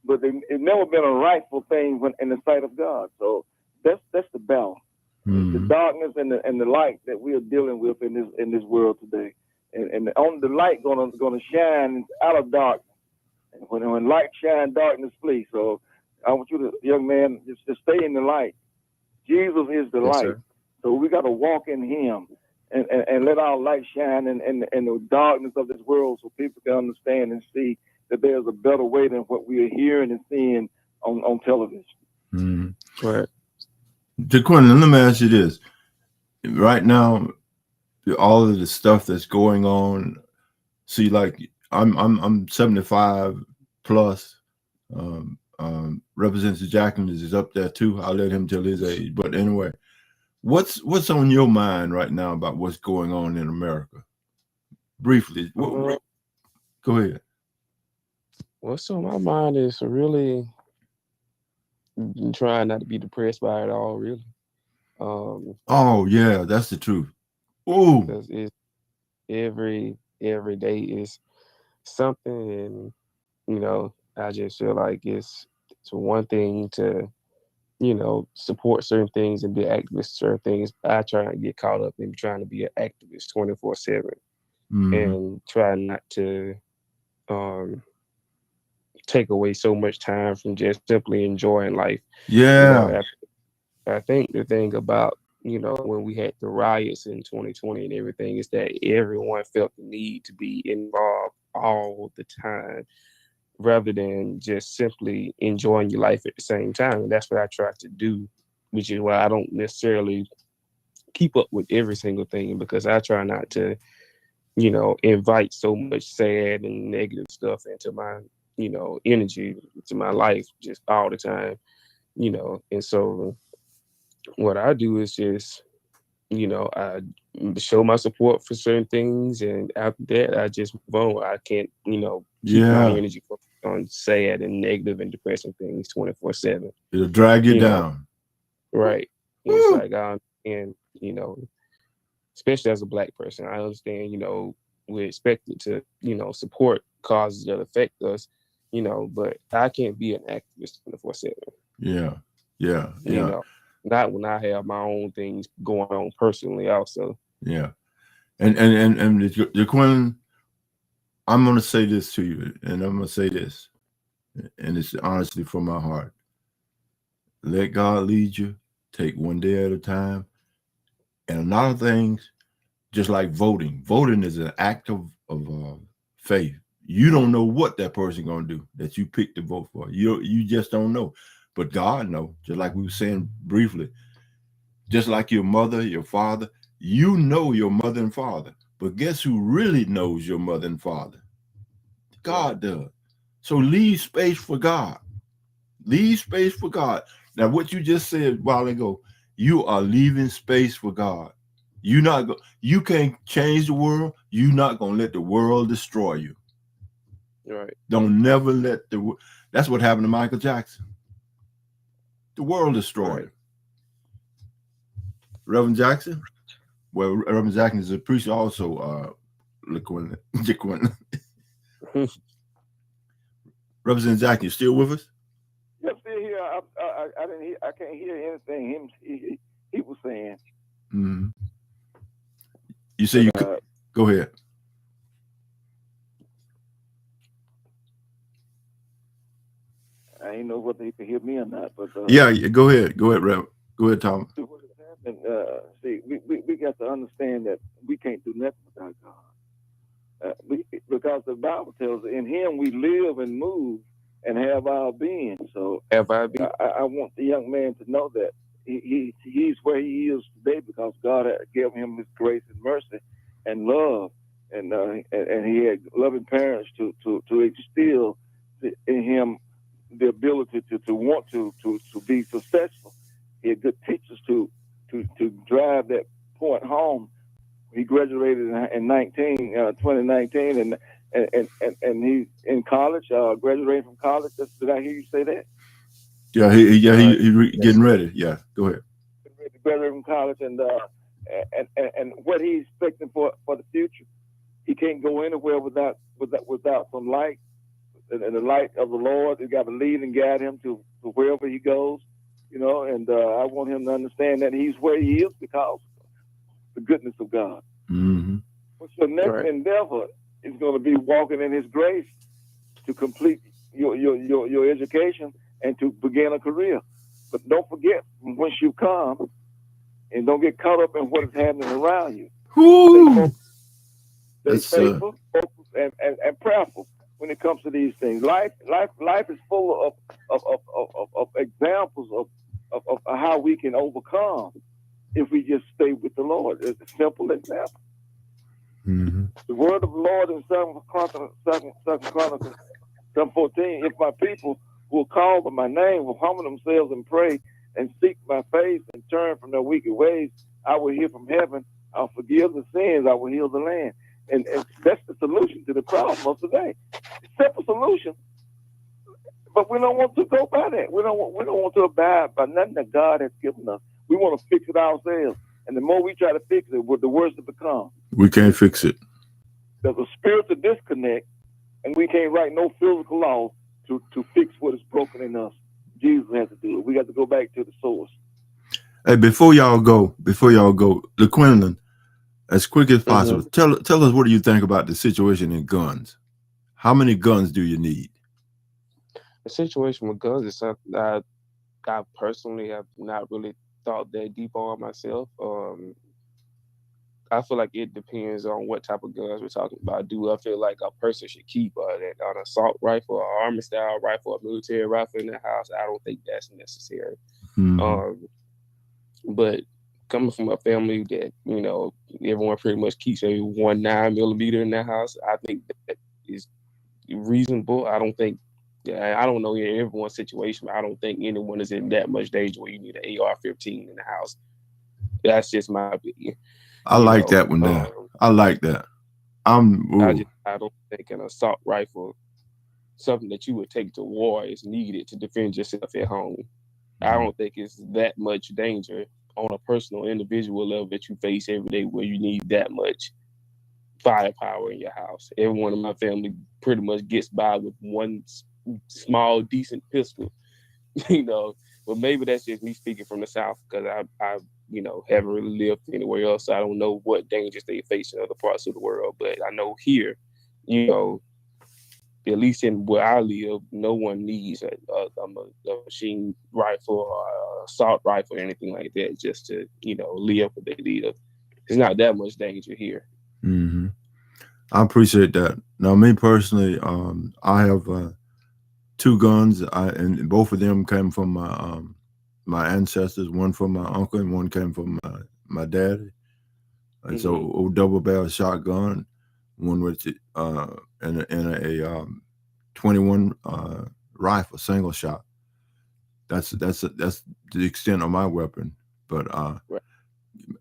D: But it's never been a rightful thing in the sight of God. So that's the battle, the darkness and the light that we are dealing with in this world today. And only the light gonna shine out of darkness. And when light shines, darkness flees. So I want you to, young man, just stay in the light. Jesus is the light. Sir. So we got to walk in Him and let our light shine in the darkness of this world, so people can understand and see that there's a better way than what we are hearing and seeing on television.
A: Right. DeQuinn, let me ask you this. Right now, all of the stuff that's going on, see, like I'm 75 plus. Representative Jackson is up there too. I'll let him tell his age. But anyway, what's on your mind right now about what's going on in America? Briefly. Go ahead.
E: What's on my mind is really trying not to be depressed by it all, really.
A: Oh yeah, that's the truth. Oh,
E: because it's every day is something, and you know, I just feel like it's one thing to, you know, support certain things and be activist certain things. I try and get caught up in trying to be an activist 24/7 and try not to take away so much time from just simply enjoying life.
A: Yeah.
E: You know, I think the thing about, you know, when we had the riots in 2020 and everything is that everyone felt the need to be involved all the time rather than just simply enjoying your life at the same time. And that's what I try to do, which is why I don't necessarily keep up with every single thing, because I try not to, you know, invite so much sad and negative stuff into my, you know, energy, to my life just all the time, you know. And so what I do is just, you know, I show my support for certain things, and after that, I just move on. I can't, you know, keep my energy focused on sad and negative and depressing things 24/7.
A: It'll drag you down.
E: Know? Right. It's like, and you know, especially as a Black person, I understand, you know, we're expected to, you know, support causes that affect us, you know, but I can't be an activist 24/7.
A: Yeah.
E: You know, not when I have my own things going on personally also.
A: Yeah. And DeQuinn, I'm going to say this to you, and I'm going to say this, and it's honestly from my heart. Let God lead you. Take one day at a time. And a lot of things, just like voting. Voting is an act of faith. You don't know what that person going to do that you picked to vote for. You just don't know. But God knows, just like we were saying briefly. Just like your mother, your father, you know your mother and father. But guess who really knows your mother and father? God does. So leave space for God. Leave space for God. Now, what you just said a while ago, you are leaving space for God. You can't change the world. You're not gonna let the world destroy you.
E: Right.
A: Don't never let That's what happened to Michael Jackson. The world destroyed him. Reverend Jackson? Well, Reverend Jackson is a preacher also, Reverend Jackson, you still with us?
D: Yeah, still here. I didn't hear. I can't hear anything he was saying.
A: Mm-hmm. You say you go ahead.
D: I ain't know whether he can hear me or not, but
A: yeah, go ahead, Rev. Go ahead, Tom.
D: See, we got to understand that we can't do nothing without God. Because the Bible tells us, in Him we live and move and have our being. So I want the young man to know that he's where he is today because God had given him His grace and mercy and love, and he had loving parents to instill in him the ability to want to be successful. He had good teachers to drive that point home. He graduated in 2019, and he's in college, graduating from college. Did I hear you say that?
A: Yeah, he's getting ready. Yeah, go ahead.
D: Graduating from college, and what he's expecting for the future. He can't go anywhere without some light, and the light of the Lord. He got to lead and guide him to wherever he goes, and I want him to understand that he's where he is because of the goodness of God.
A: Mm-hmm.
D: What's your next endeavor is going to be walking in His grace to complete your education and to begin a career. But don't forget, once you come, and don't get caught up in what is happening around you. Stay faithful, focused, and prayerful when it comes to these things. Life is full of examples of how we can overcome if we just stay with the Lord. It's a simple example.
A: Mm-hmm.
D: The word of the Lord in 2 Chronicles 7:14, if my people will call by my name, will humble themselves and pray and seek my face and turn from their wicked ways, I will hear from heaven, I'll forgive the sins, I will heal the land. And that's the solution to the problem of today. Simple solution, but we don't want to go by that. We don't want to abide by nothing that God has given us. We want to fix it ourselves. And the more we try to fix it, the worse it becomes.
A: We can't fix it.
D: There's a spiritual disconnect, and we can't write no physical law to fix what is broken in us. Jesus has to do it. We got to go back to the source.
A: Hey, before y'all go, LaQuinlan, as quick as possible, tell us, what do you think about the situation in guns? How many guns do you need?
E: The situation with guns is something that I personally have not really thought that deep on myself. I feel like it depends on what type of guns we're talking about. Do I feel like a person should keep an assault rifle, an army style rifle, a military rifle in their house? I don't think that's necessary. Mm-hmm. But coming from a family that, everyone pretty much keeps a 1.9mm in their house, I think that is reasonable. I don't know in everyone's situation, but I don't think anyone is in that much danger where you need an AR-15 in the house. That's just my opinion.
A: I like that one there. I like that.
E: I don't think an assault rifle, something that you would take to war, is needed to defend yourself at home. I don't think it's that much danger on a personal, individual level that you face every day where you need that much firepower in your house. Everyone in my family pretty much gets by with one small, decent pistol, But maybe that's just me speaking from the South because I haven't really lived anywhere else. So I don't know what dangers they face in other parts of the world. But I know here, at least in where I live, no one needs a machine rifle or assault rifle or anything like that just to, live what they live. There's not that much danger here.
A: Mm-hmm. I appreciate that. Now, me personally, I have 2 guns, and both of them came from my ancestors. One from my uncle, and one came from my daddy. And so, a double barrel shotgun, one with and a 21 rifle, single shot. That's the extent of my weapon. But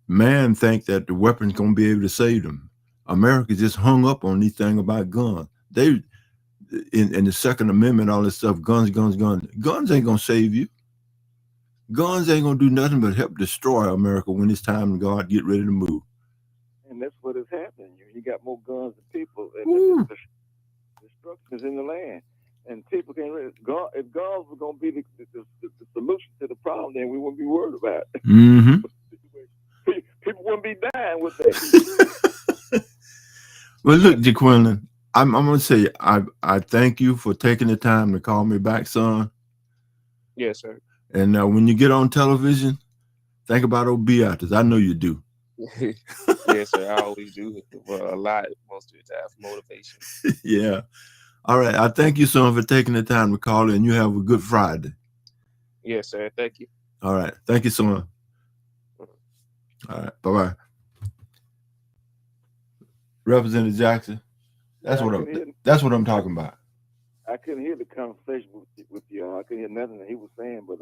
A: man think that the weapon's gonna be able to save them. America just hung up on these things about guns. in the Second Amendment, all this stuff, guns ain't gonna save you. Guns ain't gonna do nothing but help destroy America when it's time God get ready to move.
D: And that's what is happening. You got more guns than people, and destruction is in the land. And people can't really. If guns were gonna be the solution to the problem, then we wouldn't be worried about it.
A: Mm-hmm.
D: People wouldn't be dying with that.
A: Well, look, DeQuinlan, I'm gonna say I thank you for taking the time to call me back, son.
E: Yes, sir.
A: And when you get on television, think about those Beatrice. I know you do.
E: Yes, sir. I always do. Well, a lot, most of the time, for motivation.
A: Yeah. All right. I thank you, son, for taking the time to call in. You have a good Friday.
E: Yes, sir. Thank you.
A: All right. Thank you, son. All right. Bye-bye. Representative Jackson, that's what I'm talking about.
D: I couldn't hear the conversation with you. I couldn't hear nothing that he was saying, but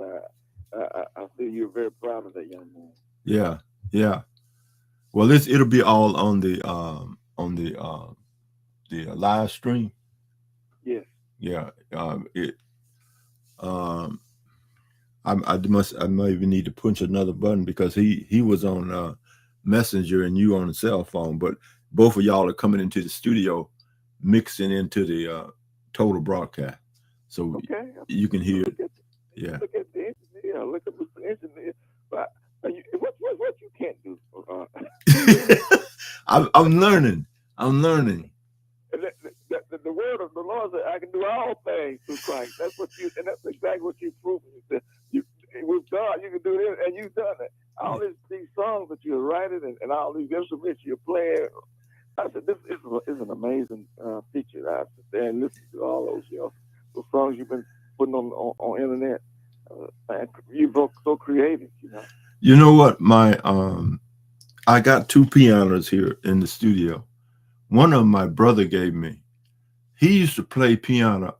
D: I feel you're very proud of that young man.
A: Yeah, yeah. Well, it'll be all on the live stream.
D: Yes.
A: Yeah. I might even need to punch another button because he was on Messenger and you on the cell phone, but both of y'all are coming into the studio, mixing into the total broadcast, so you can hear it. Yeah.
D: Look at the engineer. Look at the engineer. But what you can't do?
A: I'm learning.
D: The word of the Lord said, "I can do all things through Christ." That's that's exactly what you've proven. With God, you can do this, and you've done it. All these songs that you're writing and all these instruments you're playing. I said, this is an amazing feature. I sit there and listen to all those songs you've been putting on internet. You're so creative, you know.
A: You know what? I got 2 pianos here in the studio. One of them my brother gave me. He used to play piano,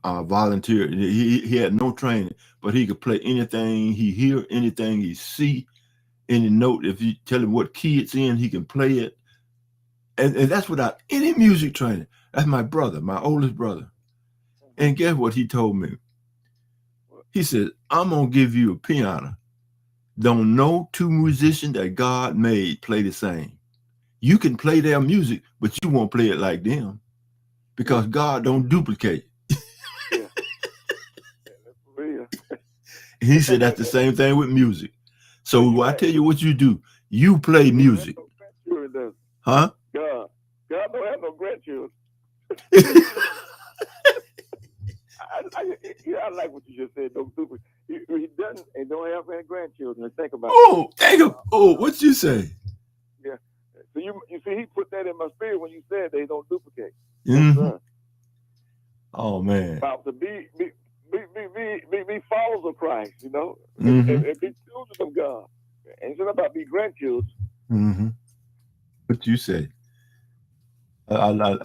A: volunteer. He had no training, but he could play anything he hear, anything he see, any note. If you tell him what key it's in, he can play it. And that's without any music training. That's my brother, my oldest brother. And guess what he told me? He said, I'm going to give you a piano. Don't no 2 musicians that God made play the same. You can play their music, but you won't play it like them because God don't duplicate.
D: Yeah. That's real.
A: He said that's the same thing with music. So I tell you what you do. You play music. Huh?
D: God don't have no grandchildren. I like what you just said. He doesn't and don't have any grandchildren. Think about it.
A: What you say?
D: Yeah. So you see, he put that in my spirit when you said they don't duplicate.
A: Mm-hmm. Oh man.
D: About to be followers of Christ, you know,
A: mm-hmm.
D: and be children of God. And it's not about be grandchildren.
A: Mm-hmm. What you say? I like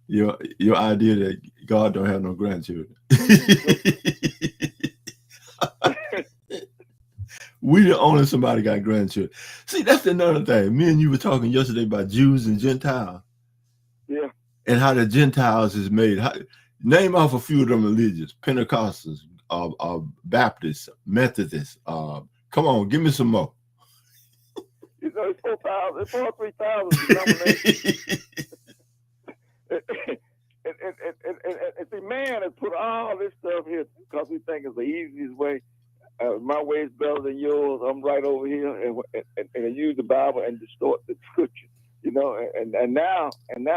A: your idea that God don't have no grandchildren. We the only somebody got grandchildren. See, that's another thing. Me and you were talking yesterday about Jews and Gentiles.
D: Yeah.
A: And how the Gentiles is made. Name off a few of them religions: Pentecostals, Baptists, Methodists. Come on, give me some more.
D: You know, it's 4,000, it's 3,000 denominations. And see, man has put all this stuff here because we think it's the easiest way. My way is better than yours. I'm right over here, and use the Bible and distort the scripture. You know, and now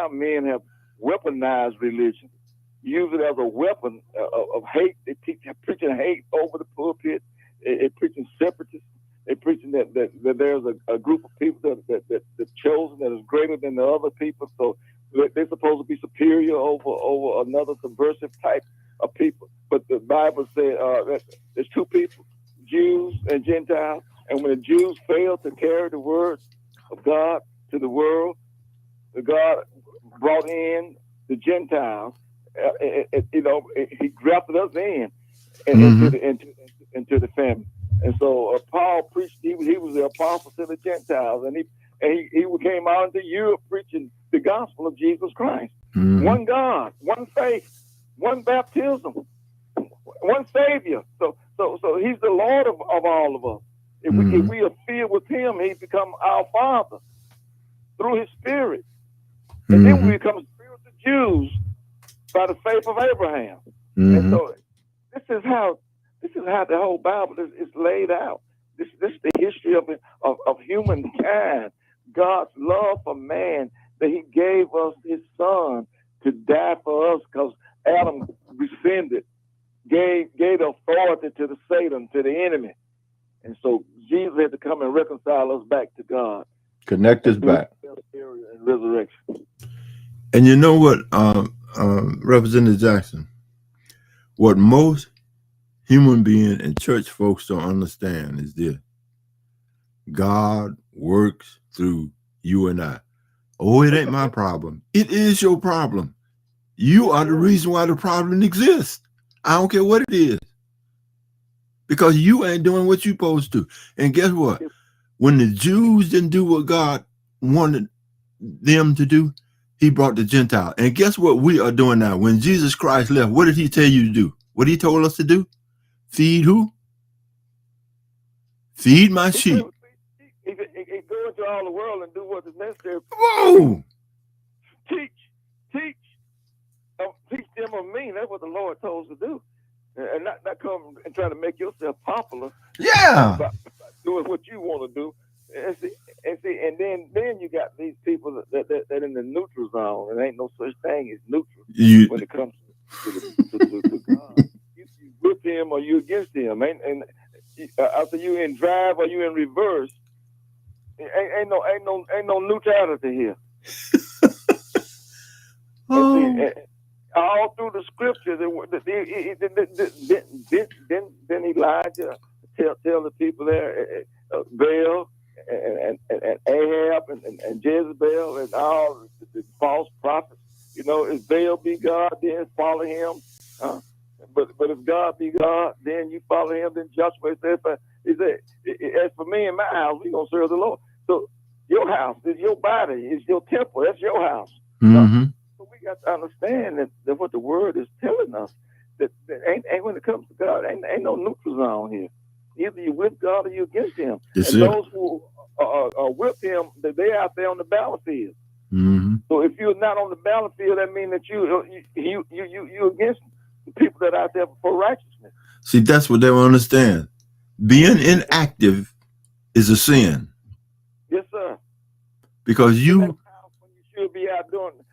D: men have weaponized religion, use it as a weapon of hate. They preaching hate over the pulpit. They're preaching separatism. They're preaching that there's a group of people that's chosen that is greater than the other people. So they're supposed to be superior over another subversive type of people. But the Bible said that there's 2 people, Jews and Gentiles. And when the Jews failed to carry the word of God to the world, God brought in the Gentiles. He grafted us in into the family. And so Paul preached. He was the apostle to the Gentiles, and he came out into Europe preaching the gospel of Jesus Christ. One God, one faith, one baptism, one Savior. So He's the Lord of all of us. If we are filled with Him, He become our Father through His Spirit. And then we become spiritual Jews by the faith of Abraham. And so this is how the whole Bible is laid out. This is the history of humankind. God's love for man, that He gave us His Son to die for us because Adam rescinded, gave authority to the Satan, to the enemy. And so Jesus had to come and reconcile us back to God.
A: Connect us back.
D: And resurrection.
A: And you know what, Representative Jackson? What most human beings and church folks don't understand is this. God works through you and I. Oh, it ain't my problem. It is your problem. You are the reason why the problem exists. I don't care what it is. Because you ain't doing what you're supposed to. And guess what? When the Jews didn't do what God wanted them to do, He brought the Gentile. And guess what we are doing now? When Jesus Christ left, what did He tell you to do? What He told us to do? Feed who? Feed my sheep.
D: He go into all the world and do what is necessary.
A: Whoa!
D: Teach them of me. That's what the Lord told us to do. And not come and try to make yourself popular.
A: Yeah.
D: By doing what you want to do. And then you got these people that in the neutral zone. There ain't no such thing as neutral when it comes to God. You with Him or you against Him. And after you in drive or you in reverse, ain't no neutrality here. All through the scriptures, then Elijah tell the people there, Baal and Ahab and Jezebel and all the false prophets. You know, if Baal be God, then follow him. But if God be God, then you follow Him. Then Joshua said, as for me and my house, we gonna serve the Lord. So your house is your body, is your temple. That's your house. So we got to understand that what the Word is telling us, that ain't when it comes to God, ain't no neutral zone here. Either you're with God or you're against Him. Those who are with Him, they out there on the battlefield. So if you're not on the battlefield, that means that you against the people that are out there for righteousness.
A: See, that's what they don't understand. Being inactive is a sin.
D: Yes, sir.
A: Because you
D: should be out doing,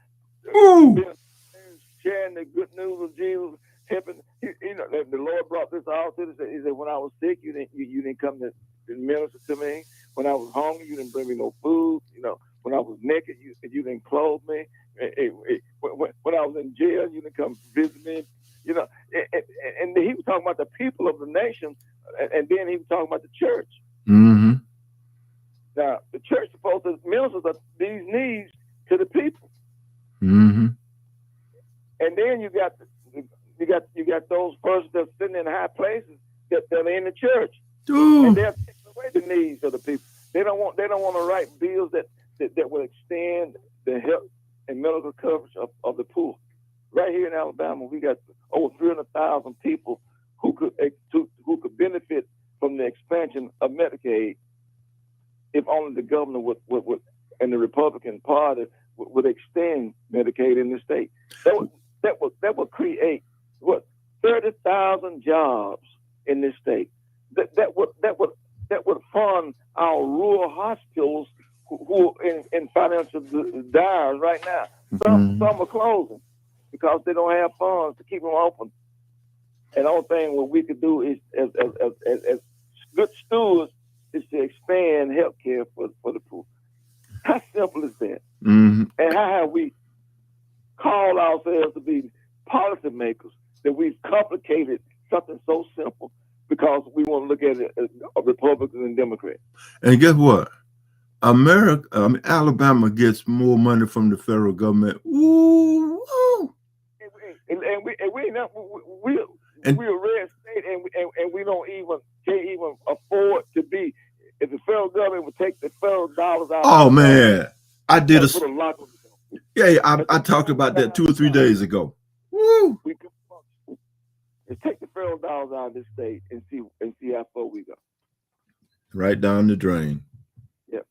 D: sharing the good news of Jesus, helping. You know, the Lord brought this all to us. He said, when I was sick, you didn't come to minister to me. When I was hungry, you didn't bring me no food. You know, when I was naked, you didn't clothe me. When I was in jail, you didn't come visit me. You know, and he was talking about the people of the nation, and then he was talking about the church. Now, the church is supposed to minister these needs to the people. And then you got those persons that are sitting in high places that are in the church, and they're taking away the needs of the people. They don't want to write bills that will extend the health and medical coverage of the poor. Right here in Alabama, we got over 300,000 people who could benefit from the expansion of Medicaid if only the governor would and the Republican Party would extend Medicaid in the state. That would create 30,000 jobs in this state. That would fund our rural hospitals who are in financial dire right now. Some are closing because they don't have funds to keep them open. And the only thing what we could do is, as good stewards, is to expand health care for the poor. How simple is that? And how have we called ourselves to be policymakers that we've complicated something so simple because we want to look at it as Republicans and Democrats?
A: And guess what? Alabama gets more money from the federal government. We're a red state, and we can't even afford to be. If the federal government would take the federal dollars out, man, I did Yeah, I talked about that 2 or 3 days ago. Woo!
D: We can function. Let's take the federal dollars out of this state and see how far we go.
A: Right down the drain.
D: Yep.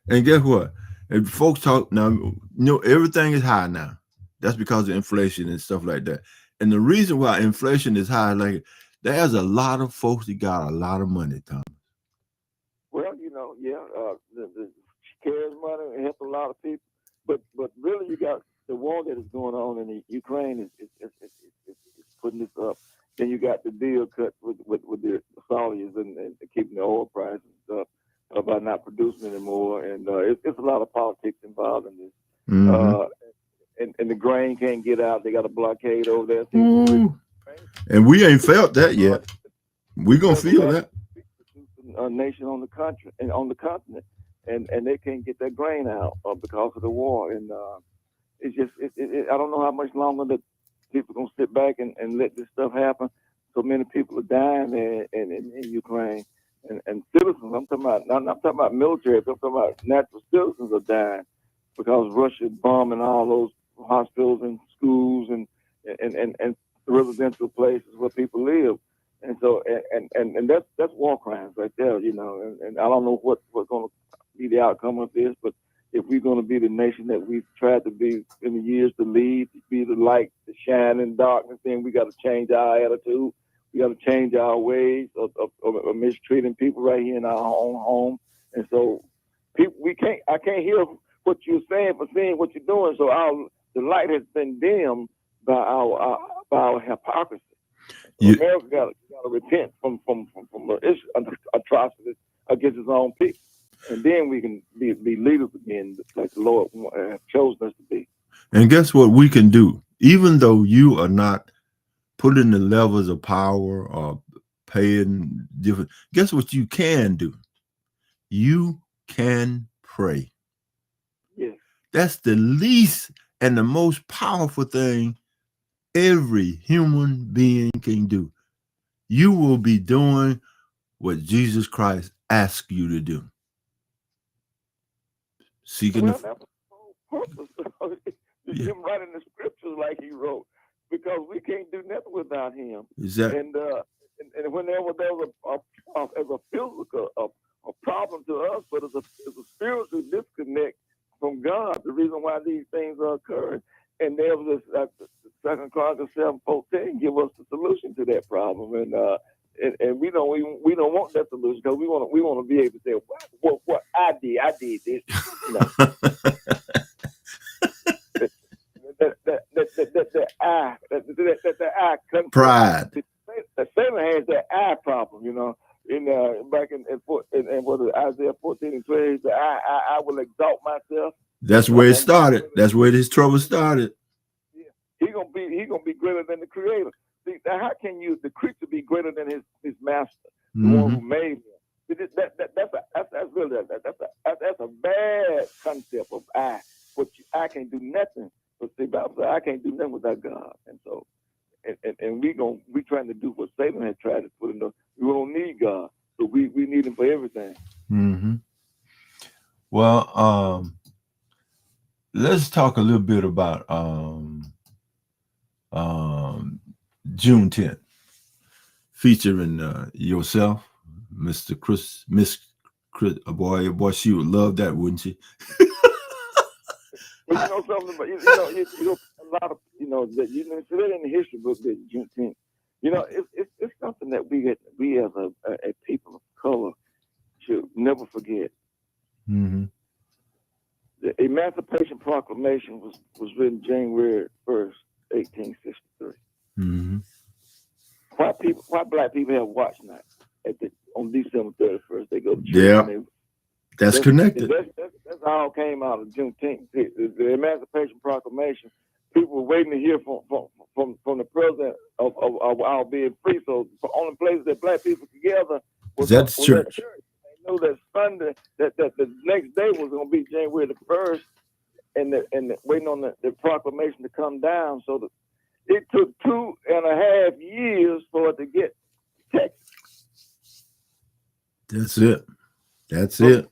A: And guess what? If folks talk now, everything is high now. That's because of inflation and stuff like that. And the reason why inflation is high, like there's a lot of folks that got a lot of money, Tom.
D: Well, the CARES money helped a lot of people, but really, you got the war that is going on in the Ukraine is putting this up. Then you got the deal cut with the Saudis and keeping the oil prices and stuff by not producing anymore, and it's a lot of politics involved in this.
A: Mm-hmm.
D: And the grain can't get out; they got a blockade over there.
A: And we ain't felt that yet. We gonna feel that.
D: A nation on the country and on the continent, and they can't get that grain out because of the war. And it's just I don't know how much longer that people gonna sit back and let this stuff happen. So many people are dying in Ukraine, and citizens. I'm talking about military. I'm talking about natural citizens are dying because Russia is bombing all those hospitals and schools and residential places where people live. And so, and that's war crimes right there, and I don't know what's going to be the outcome of this, but if we're going to be the nation that we've tried to be in the years to lead, to be the light, to shine in darkness, then we got to change our attitude. We got to change our ways of mistreating people right here in our own home. And so, I can't hear what you're saying for seeing what you're doing. So the light has been dimmed by our hypocrisy. America got to repent from atrocities against its own people, and then we can be leaders again, like the Lord has chosen us to be.
A: And guess what we can do? Even though you are not putting the levels of power or paying different, guess what you can do? You can pray.
D: Yes.
A: That's the least and the most powerful thing every human being can do. You will be doing what Jesus Christ asked you to do. Seeking
D: that's the whole purpose. Him writing the scriptures like he wrote, because we can't do nothing without him.
A: Exactly.
D: And whenever there's a physical a problem to us, but it's a spiritual disconnect from God. The reason why these things are occurring. And there was this 2 Chronicles 7:14 give us the solution to that problem, and we don't want that solution because we want to be able to say what I did this, that I
A: pride.
D: That Satan has that I problem, back in Isaiah 14:12, that I will exalt myself.
A: That's where it started. That's where this trouble started.
D: Yeah. He gonna be greater than the Creator. See, now how can the creature be greater than his master, the one who made him? That's a bad concept of I. I can't do nothing. But see, Bible says I can't do nothing without God, and so we trying to do what Satan had tried to put in us. We don't need God, so we need Him for everything.
A: Mm-hmm. Well, let's talk a little bit about June 10th, featuring yourself, Mr. Chris, Miss Chris. Boy, she would love that, wouldn't she?
D: But you know something, but a lot of that so that in the history book that Juneteenth, it's something that we as a people of color should never forget.
A: Mm-hmm.
D: The Emancipation Proclamation was written January 1st, 1863.
A: Mm-hmm.
D: Why black people have watch night on December 31st? They go to church.
A: Yeah, that's connected.
D: That's all came out of Juneteenth. The Emancipation Proclamation. People were waiting to hear from the president of our being free. So the only place that black people could gather was
A: that church.
D: They knew that Sunday, that the next day was going to be January the 1st, and waiting on the proclamation to come down. So it took 2.5 years for it to get Texas.
A: That's it. That's it.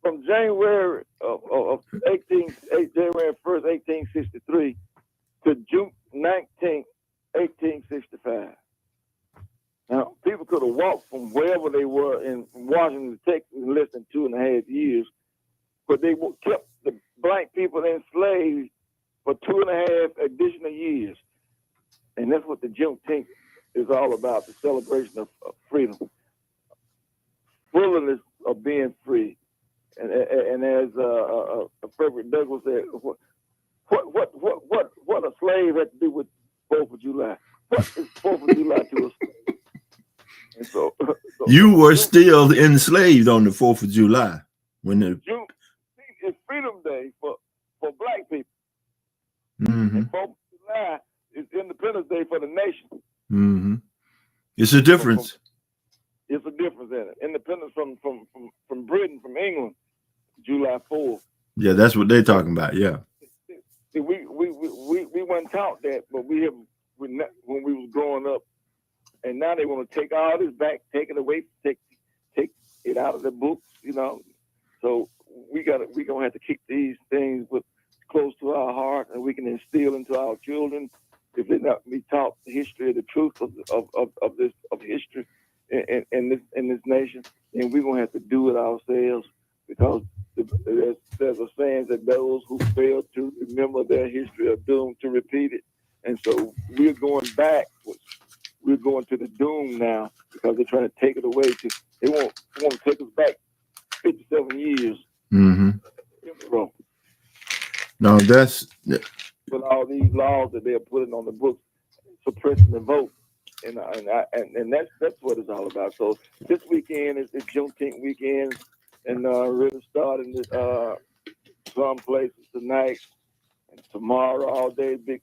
D: From January of January 1st, 1863 to June 19th, 1865. Now, people could have walked from wherever they were in Washington, Texas in less than 2.5 years, but they kept the black people enslaved for 2.5 additional years. And that's what the Juneteenth is all about, the celebration of freedom, fullness of being free. And as Frederick Douglass said, what a slave had to do with 4th of July? What is 4th of July to us? And so
A: you were still enslaved on the 4th of July when the
D: Juneteenth is Freedom Day for black people.
A: Mm-hmm.
D: And 4th of July is Independence Day for the nation.
A: Mm-hmm. It's a difference.
D: It's a difference in it. Independence from Britain, from England, July 4th.
A: Yeah, that's what they're talking about. Yeah.
D: See, we weren't taught that, but when we was growing up, and now they want to take all this back, take it away, take it out of the books, you know. So we gonna have to keep these things close to our heart, and we can instill into our children, if they not be taught the history, the truth of history in this nation, and we're gonna have to do it ourselves, because there's a saying that those who fail to remember their history are doomed to repeat it. And so we're going backwards. We're going to the doom now, because they're trying to take it away. They want to take us back 57 years.
A: Mm-hmm. No, that's
D: with all these laws that they're putting on the books, suppressing the vote, and that's what it's all about. So this weekend is Juneteenth weekend, and really starting some places tonight and tomorrow all day, big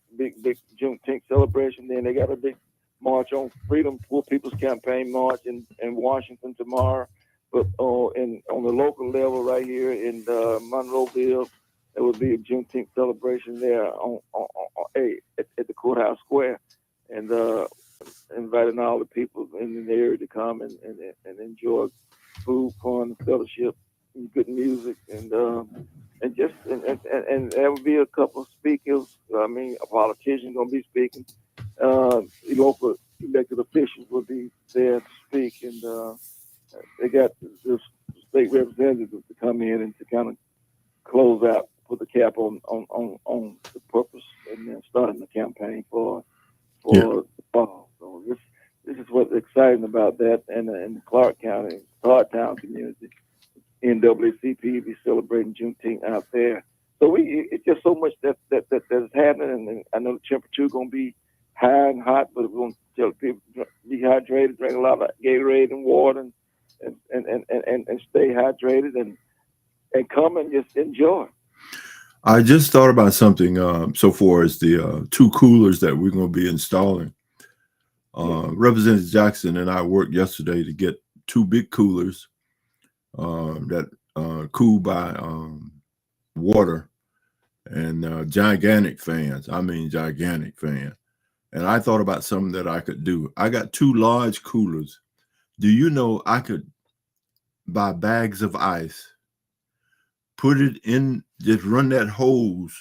D: Juneteenth celebration. Then they got a big march on Freedom for People's Campaign march in Washington tomorrow. But on the local level right here in Monroeville, there will be a Juneteenth celebration there at the courthouse square, and inviting all the people in the area to come and enjoy food, fun, fellowship, and good music, and there will be a couple of speakers. I mean, a politician gonna be speaking. Local elected officials will be there to speak, and they got the state representatives to come in and to kind of close out, put the cap on the purpose, and then starting the campaign for the fall. So this is what's exciting about that, and the Clarktown community, NAACP be celebrating Juneteenth out there. So it's just so much that is happening, and I know the temperature gonna be high and hot, but we're gonna tell people be hydrated, drink a lot of Gatorade and water, and stay hydrated, and come and just enjoy.
A: I just thought about something so far as the 2 coolers that we're going to be installing. Representative Jackson and I worked yesterday to get 2 big coolers that cool by water, and gigantic fans. I mean, gigantic fan. And I thought about something that I could do. I got 2 large coolers. Do you know I could buy bags of ice, put it in, just run that hose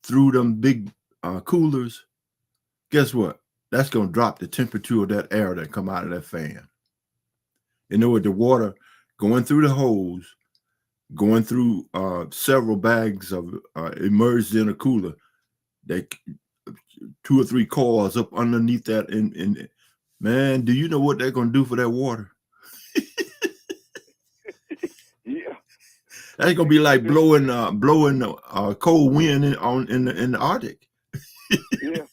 A: through them big coolers? Guess what? That's going to drop the temperature of that air that come out of that fan. You know, with the water going through the hose, going through several bags of immersed in a cooler, they 2 or 3 coils up underneath that. And man, do you know what they're going to do for that water?
D: Yeah,
A: that's going to be like blowing cold wind in the Arctic.
D: Yeah.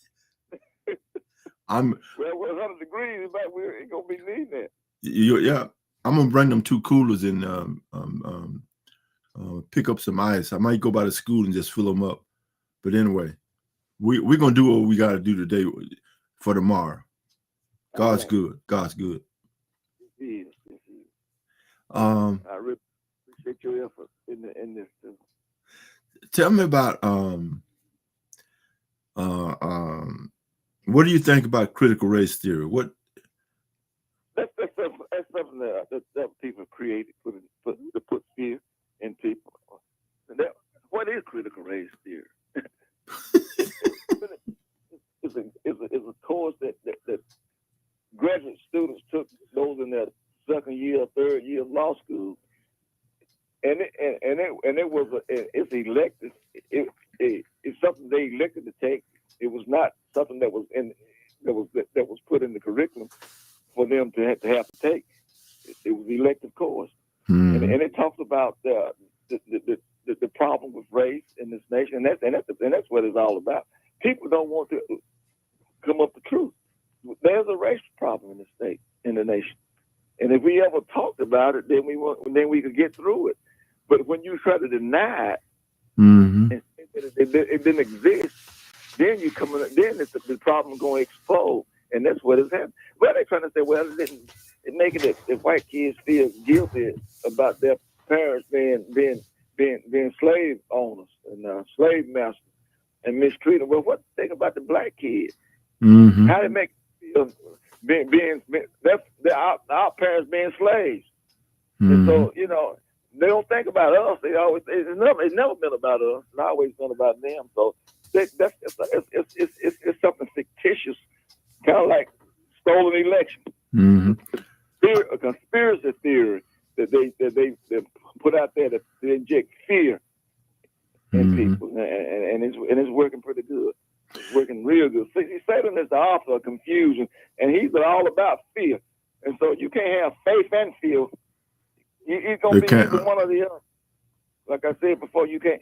A: I'm
D: 100 degrees, but we're gonna be needing that.
A: Yeah, I'm gonna bring them 2 coolers and pick up some ice. I might go by the school and just fill them up. But anyway, we're gonna do what we got to do today for tomorrow. God's good. God's good.
D: Yes.
A: I
D: really appreciate your effort in this too.
A: Tell me about what do you think about critical race theory? What?
D: That's something that people created to put fear in people. What is critical race theory? It's a course that graduate students took, those in their second year, third year of law school, and it was it's elected. It's something they elected to take. It was not something that was put in the curriculum for them to have to take. It was an elective course, and it talks about the problem with race in this nation, and that's what it's all about. People don't want to come up with the truth. There's a race problem in the state, in the nation, and if we ever talked about it, then we could get through it. But when you try to deny it, and it didn't exist, then the problem going to explode, and that's what is happening. Well, they're trying to say, well, it making it if white kids feel guilty about their parents being slave owners and slave masters and mistreated. Well, what think about the black kids? How they make being our parents being slaves, and so they don't think about us. It's never been about us. It's always been about them. So it's something fictitious, kind of like stolen election, a conspiracy theory that they put out there to inject fear in people, and it's working pretty good. It's working real good. See, Satan is the author of confusion, and he's all about fear. And so you can't have faith and fear. It's gonna be either one or the other. Like I said before, you can't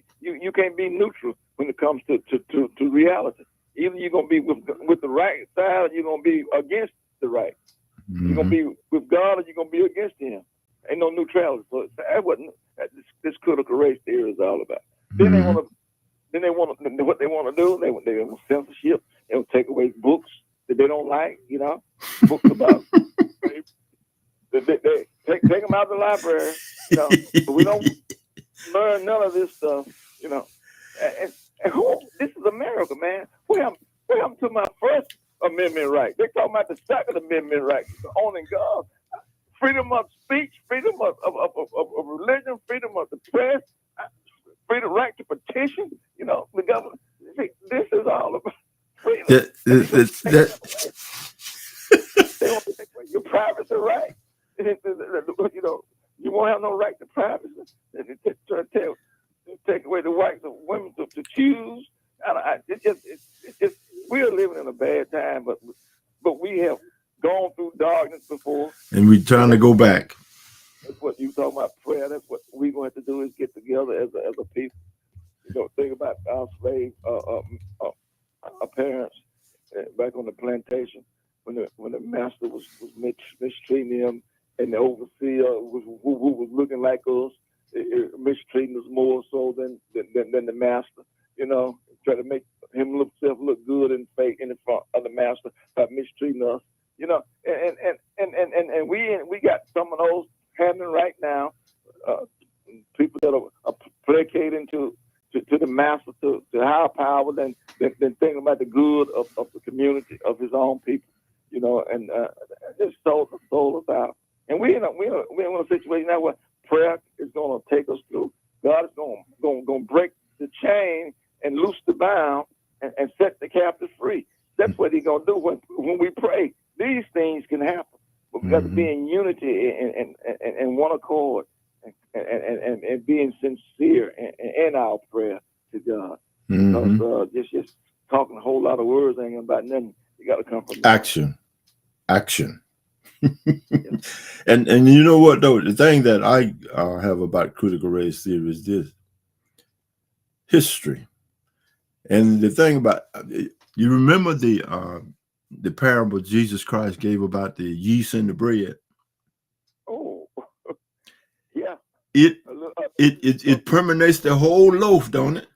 D: be neutral when it comes to reality. Either you're gonna be with the right side, or you're gonna be against the right. You're gonna be with God, or you're gonna be against Him. Ain't no neutrality. So that's what this critical race theory is all about. Then they want what they want to do. They want censorship. They will take away books that they don't like. Books about. They take them out of the library. But we don't learn none of this stuff. And this is America, man. What happened to my First Amendment right? They talking about the Second Amendment right, owning God, freedom of speech, freedom of religion, freedom of the press. Freedom, right to petition, the government. This is all about freedom. They want to take away your privacy right. You won't have no right to privacy. They try to take away the rights of women to choose. It's just we're living in a bad time, but we have gone through darkness before,
A: and we're trying to go back.
D: That's what you talking about prayer. That's what we're going to have to do is get together as a people. Think about our slave our parents back on the plantation when the master was mistreating them, and the overseer who was looking like us, mistreating us more so than the master. Try to make himself look good in front of the master by mistreating us. And we got some of those happening right now. People that are placating to the master, to higher power than thinking about the good of the community, of his own people, and just sold us out. And we're in a situation now where prayer is going to take us through. God is going to break the chain and loose the bound and set the captives free. That's what He's going to do when we pray. These things can happen. But we got to be in unity and one accord, and being sincere in our prayer to God. Because just talking a whole lot of words ain't about nothing. You got to come from
A: action. And you know what though? The thing that I have about critical race theory is this: history. And the thing about you remember the parable Jesus Christ gave about the yeast and the bread.
D: Oh, yeah.
A: It permeates the whole loaf, don't it?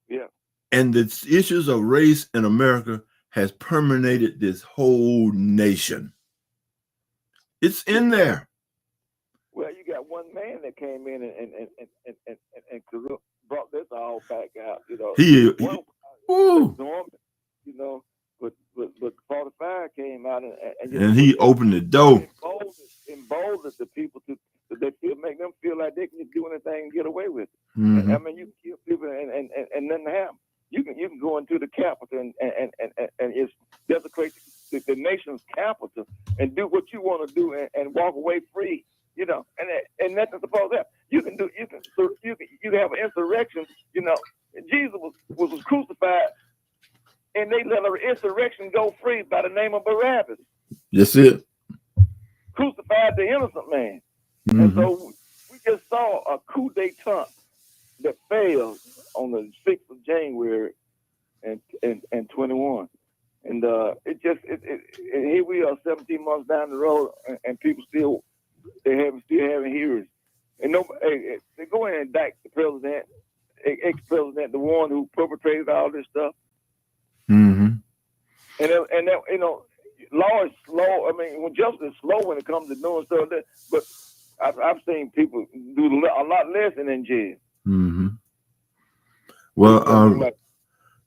D: Yeah.
A: And the issues of race in America has permeated this whole nation. It's in there.
D: Well, you got one man that came in and brought this all back out. But 45 came out
A: and he opened the door.
D: Emboldened the people to make them feel like they can do anything and get away with it.
A: Mm-hmm.
D: I mean, you kill people and nothing happens. You can go into the capital and it's desecrate the nation's capital and do what you want to do and walk away free. You know, and nothing's supposed to happen. You can have an insurrection. You know, Jesus was crucified, and they let an insurrection go free by the name of Barabbas.
A: That's it.
D: Crucified the innocent man.
A: Mm-hmm.
D: And so we just saw a coup d'etat that failed on the 6th of January and 21. And here we are 17 months down the road, and people still having hearings. And they go in and indict the president, ex-president, the one who perpetrated all this stuff.
A: Mm-hmm.
D: And you know, law is slow. I mean, when justice is slow when it comes to doing stuff, but I've seen people do a lot less than in jail.
A: Mm-hmm. Well,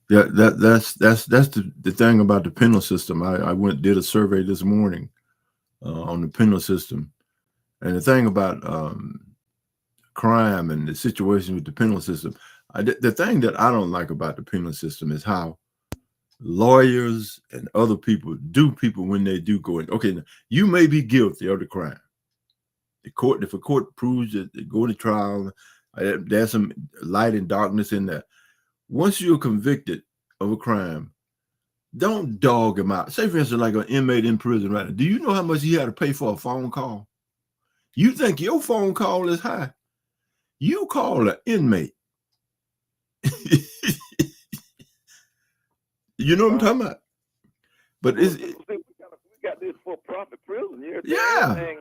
A: yeah, that's the thing about the penal system. I did a survey this morning on the penal system, and the thing about crime and the situation with the penal system, the thing that I don't like about the penal system is how lawyers and other people do people when they do go in. Okay, now, you may be guilty of the crime. If a court proves that they go to trial, there's some light and darkness in there. Once you're convicted of a crime, don't dog him out. Say, for instance, like an inmate in prison right now. Do you know how much he had to pay for a phone call? You think your phone call is high? You call an inmate. You know what I'm talking about? But we
D: got this for-profit prison here.
A: Yeah.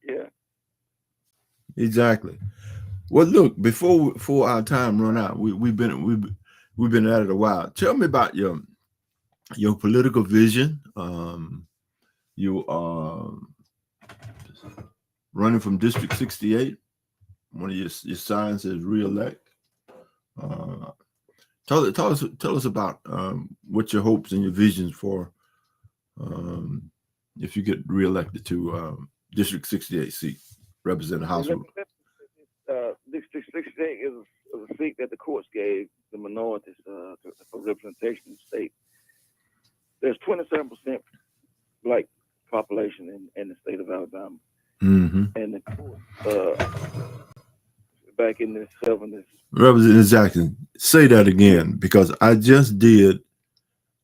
D: Yeah.
A: Exactly. Well, look, before our time run out, we've been at it a while. Tell me about your political vision. You are running from District 68. One of your signs says re-elect. Tell us about what your hopes and your visions for if you get reelected to District 68 seat, represent the House.
D: District 68 is a seat that the courts gave the minorities for representation in the state. There's 27% black population in the state of Alabama.
A: Mm-hmm.
D: And the court, back in the 70s.
A: Representative Jackson, say that again, because I just did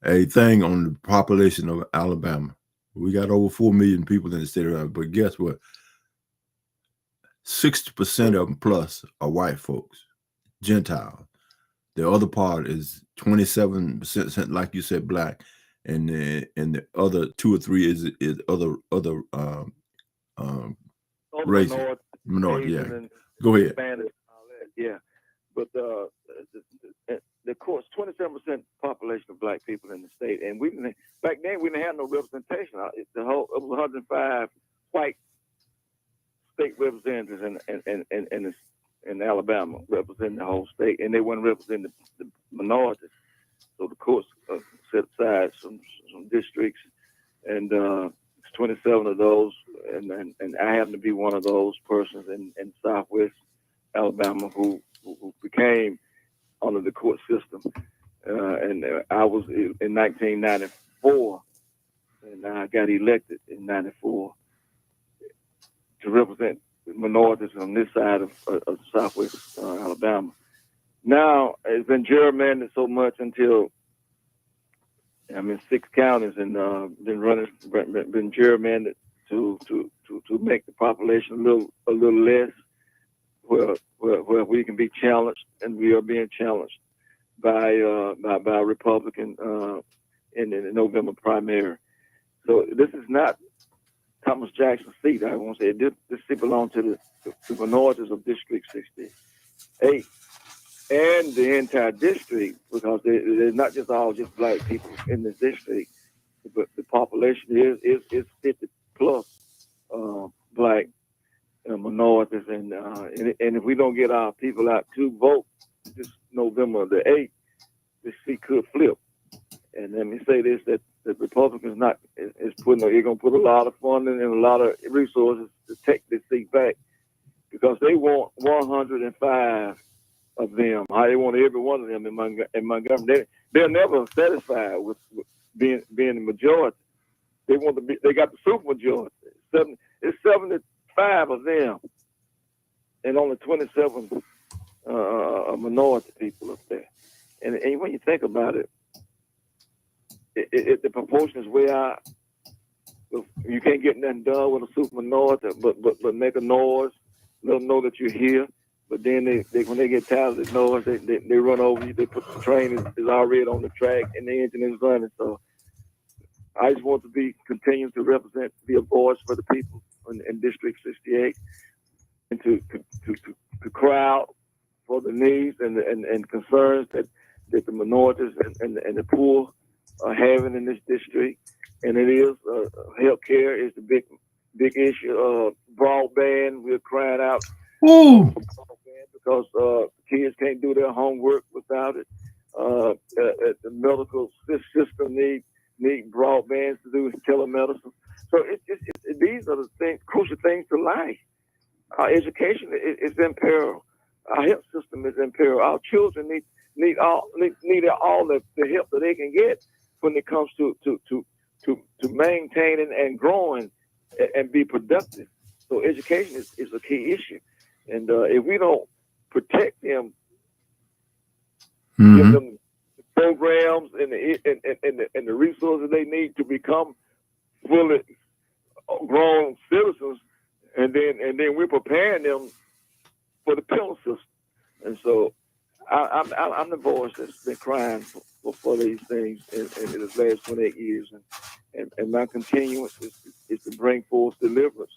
A: a thing on the population of Alabama. We got over 4 million people in the state of Alabama, but guess what? 60% of them plus are white folks, Gentile. The other part is 27%, like you said, black, and the other 2 or 3 is other races. Minority, yeah. Go ahead.
D: Yeah, but the court's 27% population of black people in the state, and back then we didn't have no representation. It was 105 white state representatives in Alabama representing the whole state, and they weren't representing the minorities. So the courts set aside some districts, and 27 of those, and I happen to be one of those persons in Southwest Alabama who became under the court system, and I was in 1994, and I got elected in 94 to represent minorities on this side of Southwest Alabama. Now it's been gerrymandered so much until I'm in 6 counties and been gerrymandered to make the population a little less, where we can be challenged, and we are being challenged by a Republican in the November primary. So this is not Thomas Jackson's seat. I won't say this seat belongs to the minorities of District 68 and the entire district, because they're not just black people in this district, but the population is 50 plus black minorities, and if we don't get our people out to vote this November the 8th, this seat could flip. And let me say this, that the Republicans is going to put a lot of funding and a lot of resources to take this seat back, because they want 105 of them. How they want every one of them in Montgomery. They're never satisfied with being the majority. They want to be. They got the super majority. It's 75 of them, and only 27 minority people up there. And when you think about it, the proportion is way out. You can't get nothing done with a super minority, but make a noise, let them know that you're here. But then they when they get tired of the noise, they run over you. They put the train is already on the track and the engine is running. So I just want to continue to represent, be a voice for the people in District 68, and to cry out for the needs and concerns that the minorities and the poor are having in this district. And it is health care is the big issue. Broadband, we're crying out for broadband because kids can't do their homework without it. The medical system need broadbands to do telemedicine. So these are the crucial things to life. Our education is in peril. Our health system is in peril. Our children need all the help that they can get when it comes to maintaining and growing and be productive. So education is a key issue. And if we don't protect them, give them the programs and the resources they need to become fully grown citizens, and then we're preparing them for the penal system. And so I'm the voice that's been crying for these things in the last 28 years, and my continuance is to bring forth deliverance,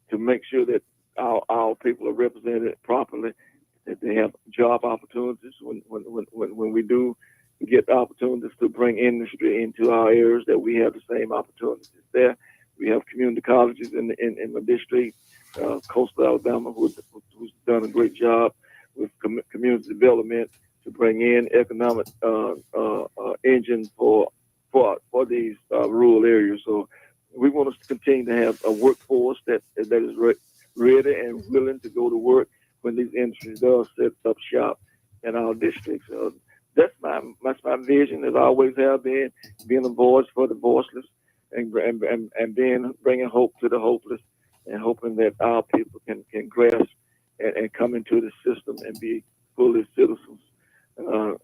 D: to make sure that our people are represented properly, that they have job opportunities when we do get opportunities to bring industry into our areas, that we have the same opportunities there. We have community colleges in my district, coastal Alabama, who's done a great job with community development to bring in economic engine for these rural areas. So we want to continue to have a workforce that is ready and willing to go to work when these industries does set up shop in our districts. That's my vision, as I always have been, being a voice for the voiceless and bringing hope to the hopeless, and hoping that our people can grasp and come into the system and be fully citizens,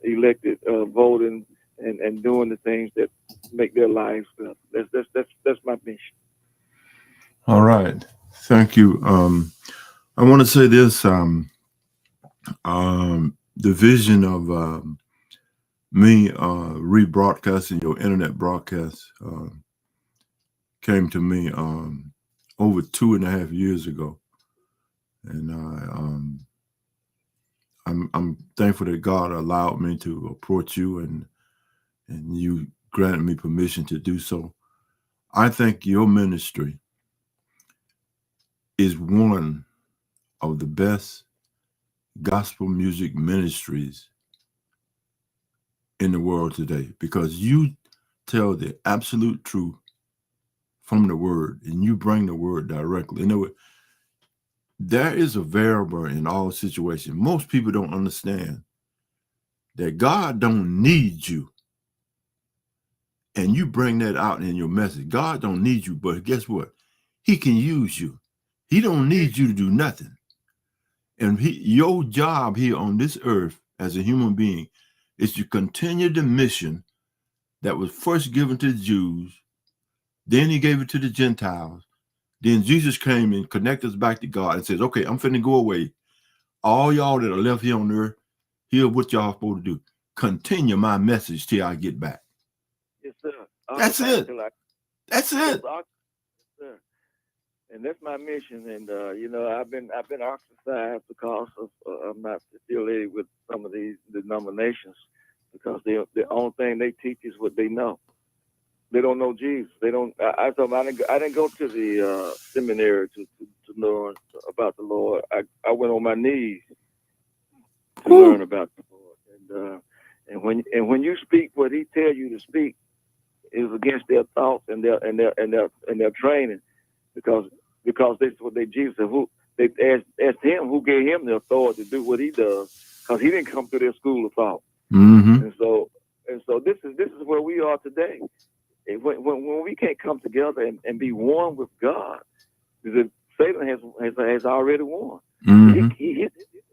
D: elected, voting, and doing the things that make their lives better. That's my mission.
A: All right, thank you. I want to say this: the vision of me rebroadcasting your internet broadcast came to me over 2.5 years ago, and I'm thankful that God allowed me to approach you, and you granted me permission to do so. I think your ministry is one of the best gospel music ministries in the world today, because you tell the absolute truth from the word, and you bring the word directly. You know, there is a variable in all situations. Most people don't understand that God don't need you, and you bring that out in your message. God don't need you, but guess what? He can use you. He don't need you to do nothing. And your job here on this earth as a human being is to continue the mission that was first given to the Jews, then he gave it to the Gentiles. Then Jesus came and connected us back to God and says, okay, I'm finna go away. All y'all that are left here on earth, here's what y'all supposed to do. Continue my message till I get back.
D: Yes, sir.
A: That's it. That's it.
D: Yes, sir. And that's my mission. And I've been ostracized because of I'm not affiliated with some of these denominations, because the only thing they teach is what they know. They don't know Jesus. They don't. I didn't go to the seminary to learn about the Lord. I went on my knees to learn about the Lord. And when you speak what He tells you to speak, is against their thoughts and their training, because that's what Jesus said. Who they asked Him who gave Him the authority to do what He does, because he didn't come through their school of thought.
A: Mm-hmm.
D: And so this is where we are today. When we can't come together and be one with God, because Satan has already won.
A: Mm-hmm.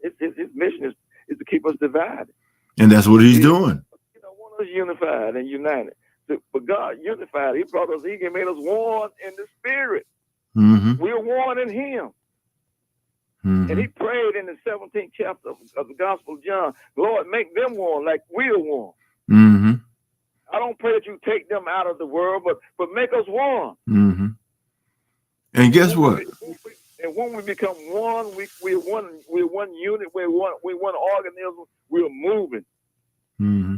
D: His mission is to keep us divided.
A: And that's what he's doing.
D: He don't want us unified and united. But God unified. He brought us. He made us one in the spirit.
A: Mm-hmm.
D: We're one in Him.
A: Mm-hmm.
D: And He prayed in the 17th chapter of the Gospel of John, Lord, make them one like we're one.
A: Mm-hmm.
D: I don't pray that you take them out of the world, but make us one.
A: Mm-hmm. And guess what?
D: And when we become one, we're one unit, we're one organism, we're moving.
A: Mm-hmm.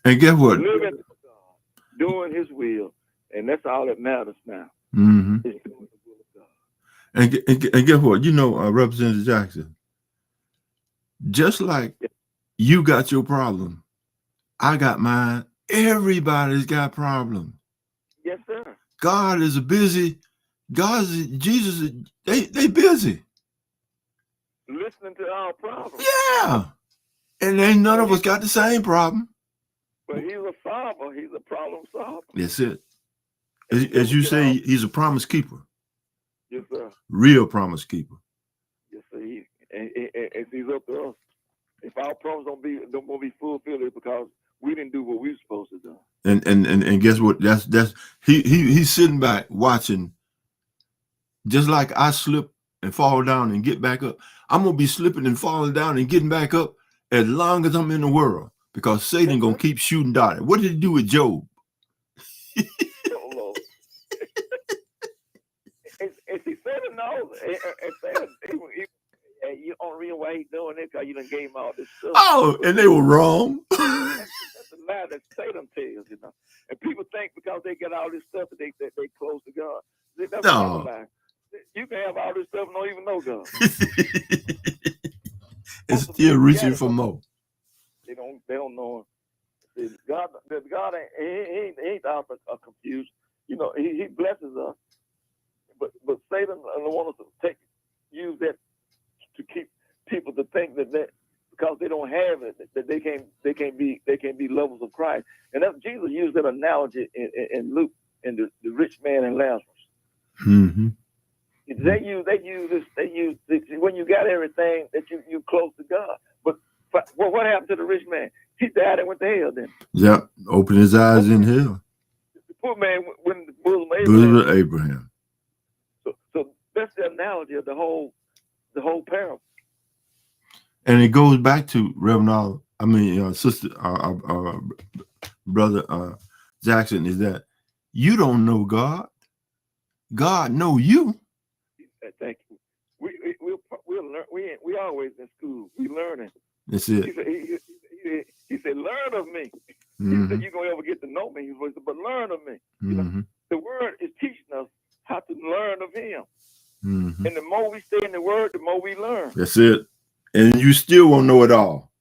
A: And guess what?
D: Living for God, doing His will. And that's all that matters now.
A: Mm-hmm.
D: Is doing the will of God.
A: And guess what? You know, Representative Jackson, just like you got your problem, I got mine. Everybody's got problems.
D: Yes, sir.
A: God is Jesus, they busy.
D: Listening to our problems.
A: Yeah. And ain't none of us got the same problem.
D: But He's a solver. He's a problem solver.
A: That's it. As you say, He's a promise keeper.
D: Yes, sir.
A: Real promise keeper.
D: Yes, sir. He's up to us. If our problems don't be fulfilled, it's because we didn't do what we were supposed to do.
A: And guess what? That's he's sitting back watching. Just like I slip and fall down and get back up, I'm gonna be slipping and falling down and getting back up as long as I'm in the world, because Satan gonna keep shooting darts. What did he do with Job?
D: Oh, Lord. If he said it, no, you don't realize why he's doing it, because you done gave him all this stuff.
A: Oh, and they were wrong.
D: That's a lie that Satan tells, you know. And people think because they get all this stuff that they close to God. That's
A: no.
D: a lie. You can have all this stuff and don't even know God.
A: It's still reaching for more.
D: They don't know Him. God ain't out of confusion. You know, He blesses us, but Satan wants us to use that to keep people to think that because they don't have it, that they can't be lovers of Christ. And that's Jesus used that analogy in Luke in the rich man and Lazarus.
A: Mm-hmm.
D: They use this when you got everything that you close to God. But what happened to the rich man? He died and went to hell then.
A: Yeah, open his eyes in hell.
D: The poor man went in the bosom of
A: Abraham.
D: So that's the analogy of the whole parable.
A: And it goes back to Reverend, sister, brother Jackson, is that you don't know God. God know you.
D: Thank you. We'll learn. We always in school. We learning.
A: That's it.
D: He said, "Learn of me."
A: Mm-hmm.
D: He said, "You're gonna ever get to know me." He said, "But learn of me."
A: Mm-hmm.
D: You know, the word is teaching us how to learn of Him.
A: Mm-hmm.
D: And the more we stay in the word, the more we learn.
A: That's it. And you still won't know it all.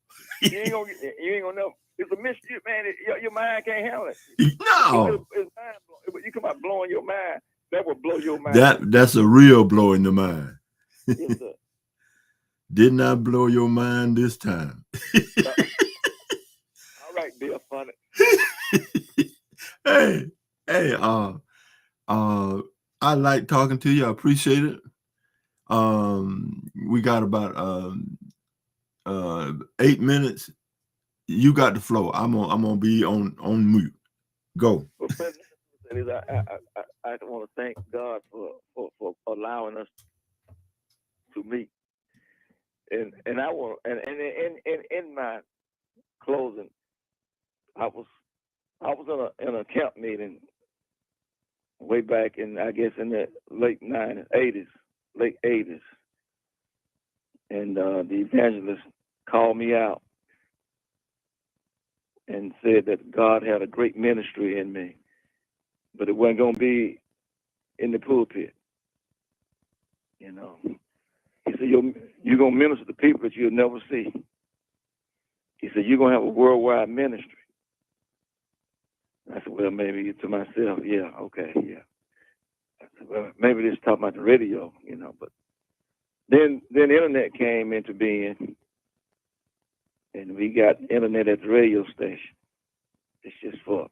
D: You ain't gonna know. It's a mystery, man. Your mind can't handle it.
A: No.
D: It's mind blowing. You come out blowing your mind. That will blow your mind.
A: That's a real blow in the mind.
D: Yes, sir.
A: Did not blow your mind this time.
D: All right, Bill, funny.
A: Hey, I like talking to you. I appreciate it. We got about 8 minutes. You got the flow. I'm gonna be on mute. Go.
D: Well, President, I want to thank God for allowing us to meet. And I want and in my closing, I was in a camp meeting way back in, I guess, in the late 80s, and the evangelist called me out and said that God had a great ministry in me, but it wasn't going to be in the pulpit. You know, he said, you're going to minister to people that you'll never see. He said, you're going to have a worldwide ministry. I said, well, maybe to myself, yeah, okay, yeah. I said, well, maybe this talking about the radio, you know, but then the internet came into being, and we got internet at the radio station. It's just for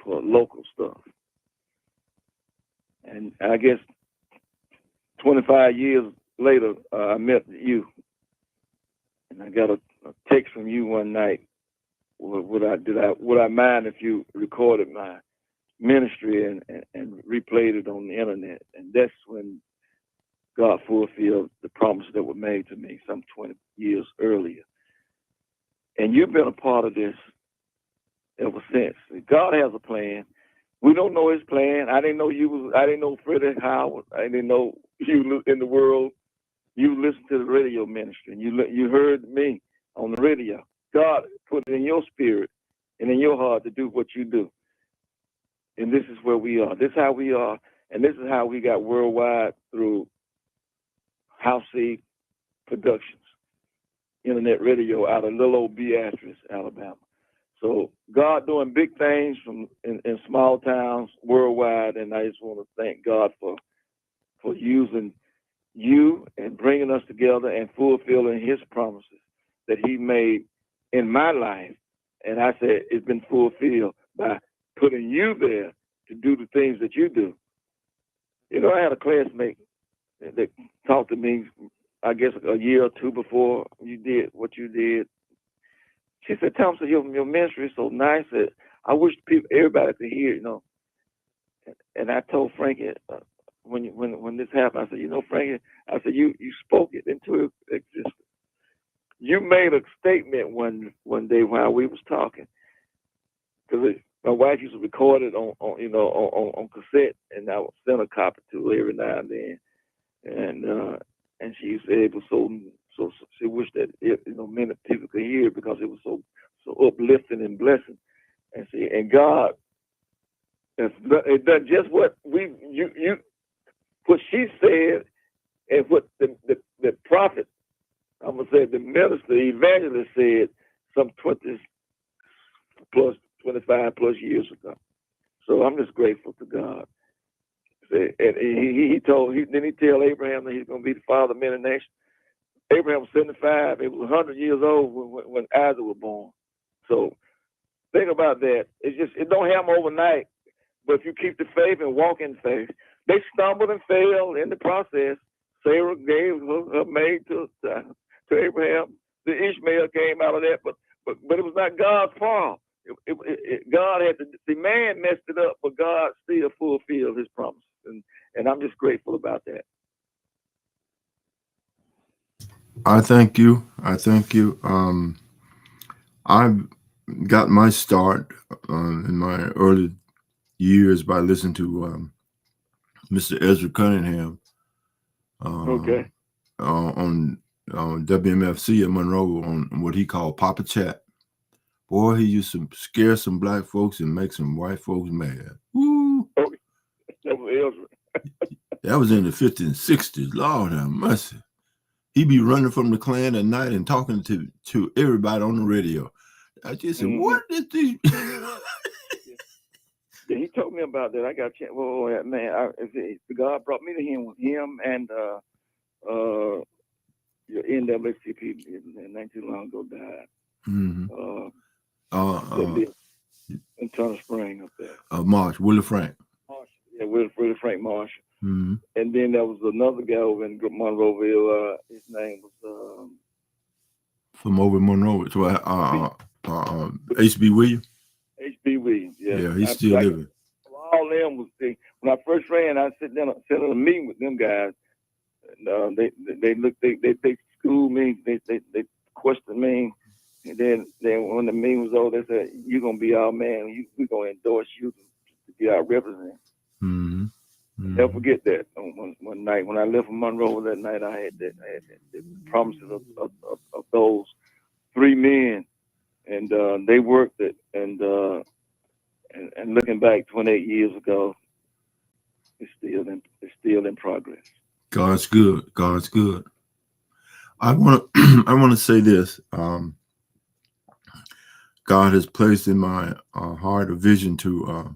D: local stuff. And I guess 25 years later, I met you, and I got a text from you one night. Would I mind if you recorded my ministry and replayed it on the internet? And that's when God fulfilled the promises that were made to me some 20 years earlier. And you've been a part of this ever since. God has a plan. We don't know his plan. I didn't know I didn't know Freddie Howard. I didn't know you in the world. You listened to the radio ministry, and you heard me on the radio. God put it in your spirit and in your heart to do what you do. And this is where we are. This is how we are. And this is how we got worldwide through House Seed Productions, internet radio out of little old Beatrice, Alabama. So God doing big things in small towns worldwide. And I just want to thank God for using you and bringing us together and fulfilling his promises that he made in my life. And I said it's been fulfilled by putting you there to do the things that you do. You know, I had a classmate that talked to me, I guess, a year or two before you did what you did. She said, Thompson, your ministry is so nice that I wish everybody could hear, you know. And I told Frankie, when this happened, I said, you know, Frankie, I said, you spoke it into existence. You made a statement one day while we was talking, because my wife used to record it on cassette, and I would send a copy to her every now and then, and she said it was so she wished that many people could hear it because it was so uplifting and blessing, and God has done just what what she said, and what the prophet, I'm gonna say the minister, the evangelist said some 25 plus years ago. So I'm just grateful to God. And he tell Abraham that he's gonna be the father of many nations. Abraham was 75. It was 100 years old when Isaac was born. So think about that. It don't happen overnight. But if you keep the faith and walk in faith, they stumbled and failed in the process. Sarah gave her maid to Abraham. The Ishmael came out of that, but it was not God's fault. God had to. The man messed it up, but God still fulfilled his promise, and I'm just grateful about that.
A: I thank you. I've got my start in my early years by listening to Mr. Ezra Cunningham
D: Okay.
A: on WMFC in Monroe on what he called Papa Chat. Boy, he used to scare some black folks and make some white folks mad. Woo!
D: Okay. That was Ezra.
A: That was in the 50s and 60s. Lord have mercy. He'd be running from the Klan at night and talking to everybody on the radio. I just said, what is this?
D: Yeah, he told me about that. I got a chance. Well, man, God brought me to him and your NAACP not too long ago died.
A: Mm-hmm.
D: In Turner Spring up there.
A: Marsh, Willie Frank.
D: Marsh, yeah, Willie Frank Marsh.
A: Mm-hmm.
D: And then there was another guy over in Monroeville. His name was
A: from over in Monroe. So H.B. Williams.
D: H.B. Williams.
A: Yeah, he's still living.
D: All them was when I first ran. I sat in a meeting with them guys. And, they schooled me. They questioned me. And then when the meeting was over, they said, "You're gonna be our man. We're gonna endorse you to be our representative."
A: Mm-hmm. Mm-hmm.
D: Never forget that. One night when I left from Monroe that night, I had the promises of those three men, and they worked it. And looking back 28 years ago, it's still in progress.
A: God's good. God's good. I want to say this. God has placed in my heart a vision to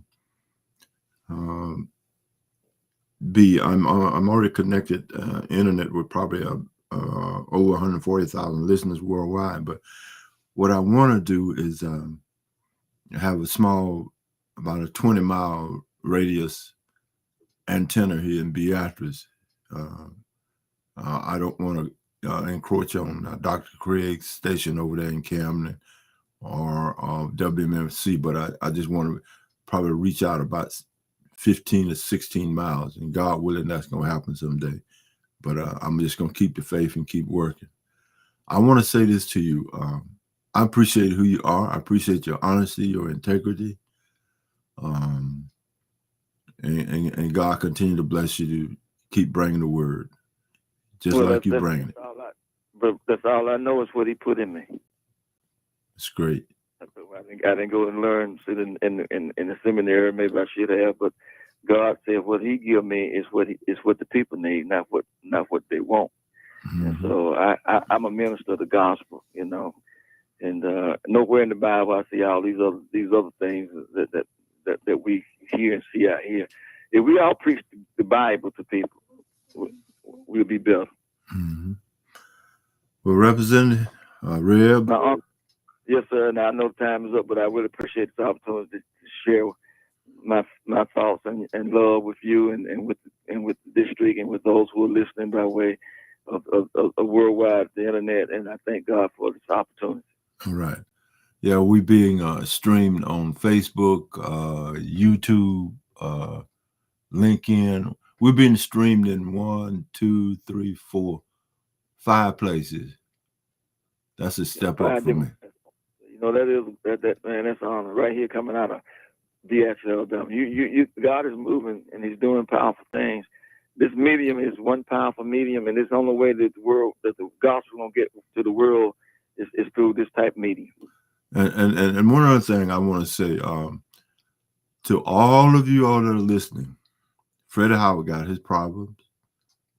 A: be. I'm already connected internet with probably over 140,000 listeners worldwide. But what I want to do is have a small, about a 20-mile radius antenna here in Beatrice. I don't want to encroach on Dr. Craig's station over there in Camden or WMFC, but I just want to probably reach out about 15 to 16 miles, and God willing, that's going to happen someday. But I'm just going to keep the faith and keep working. I want to say this to you. I appreciate who you are. I appreciate your honesty, your integrity. And God continue to bless you to keep bringing the word, just like you're bringing it.
D: But that's all I know is what he put in me.
A: It's great.
D: I didn't go and learn sit in the seminary. Maybe I should have, but God said what he give me is what the people need, not what they want. Mm-hmm. And so I'm a minister of the gospel, you know. And nowhere in the Bible I see all these other things that we hear and see out here. If we all preach the Bible to people, we'll be better.
A: Mm-hmm. Well, Representative Reb.
D: Yes, sir. Now I know time is up, but I really appreciate this opportunity to share my thoughts and love with you and with the district and with those who are listening by way of worldwide, the internet. And I thank God for this opportunity.
A: All right. Yeah, we being streamed on Facebook, YouTube, LinkedIn. We're being streamed in 1, 2, 3, 4, 5 places. That's a step up for me.
D: You know, that man, that's an honor right here coming out of DXL. God is moving and he's doing powerful things. This medium is one powerful medium, and it's the only way that the gospel gonna get to the world is through this type of medium.
A: And one other thing I want to say to all of you all that are listening, Freddie Howard got his problems.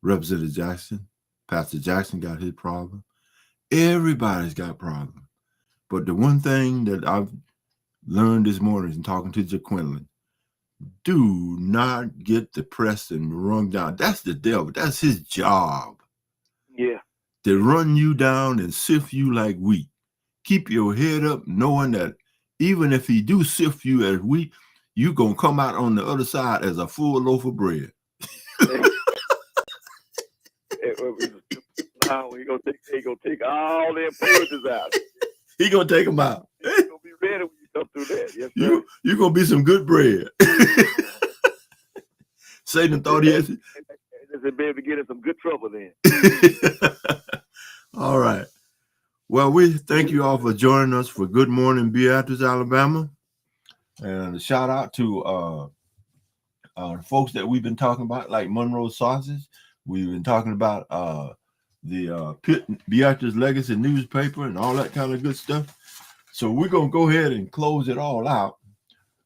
A: Representative Jackson, Pastor Jackson got his problem. Everybody's got problems. But the one thing that I've learned this morning in talking to Jaquindlin, do not get depressed and run down. That's the devil. That's his job.
D: Yeah.
A: To run you down and sift you like wheat. Keep your head up knowing that even if he do sift you as wheat, you're going to come out on the other side as a full loaf of bread.
D: Now he gonna take all the impurities out.
A: He gonna take them out.
D: He's gonna be ready when you come through that. Yes, sir.
A: You gonna be some good bread. Satan thought he had to
D: be able to get in some good trouble then.
A: All right. Well, we thank you all for joining us for Good Morning Beatrice, Alabama, and a shout out to folks that we've been talking about, like Monroe Sausage. We've been talking about the Beatrice Legacy newspaper and all that kind of good stuff. So we're gonna go ahead and close it all out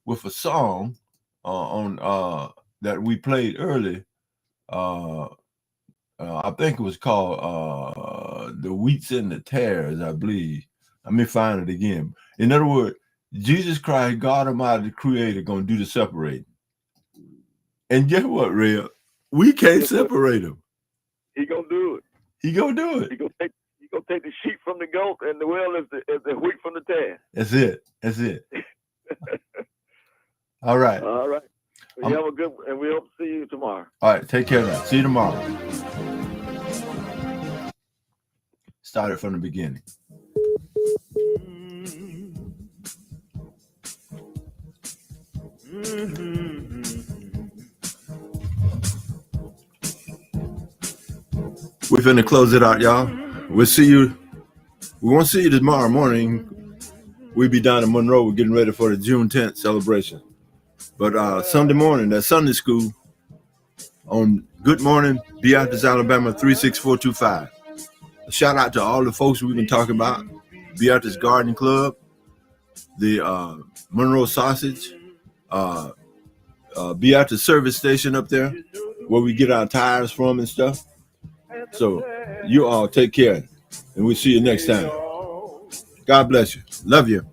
A: with a song on that we played early. I think it was called "The Wheats and the Tares," I believe. Let me find it again. In other words, Jesus Christ, God Almighty, the Creator, gonna do the separating. And guess what, Red? We can't separate him.
D: He gonna do it.
A: He gonna do it.
D: He gonna take the sheep from the goat and the well is the wheat from the tare.
A: That's it. That's it. All right.
D: All right. Well, you have a good, and we hope to see you tomorrow.
A: All right. Take care now. See you tomorrow. Started from the beginning. We're finna close it out, y'all. We'll see you. We won't see you tomorrow morning. We'll be down in Monroe. We're getting ready for the June 10th celebration. But Sunday morning, that's Sunday school on Good Morning Beatrice, Alabama 36425. A shout out to all the folks we've been talking about. Beatrice Garden Club, the Monroe Sausage, Beatrice Service Station up there where we get our tires from and stuff. So you all take care, and we'll see you next time. God bless you. Love you.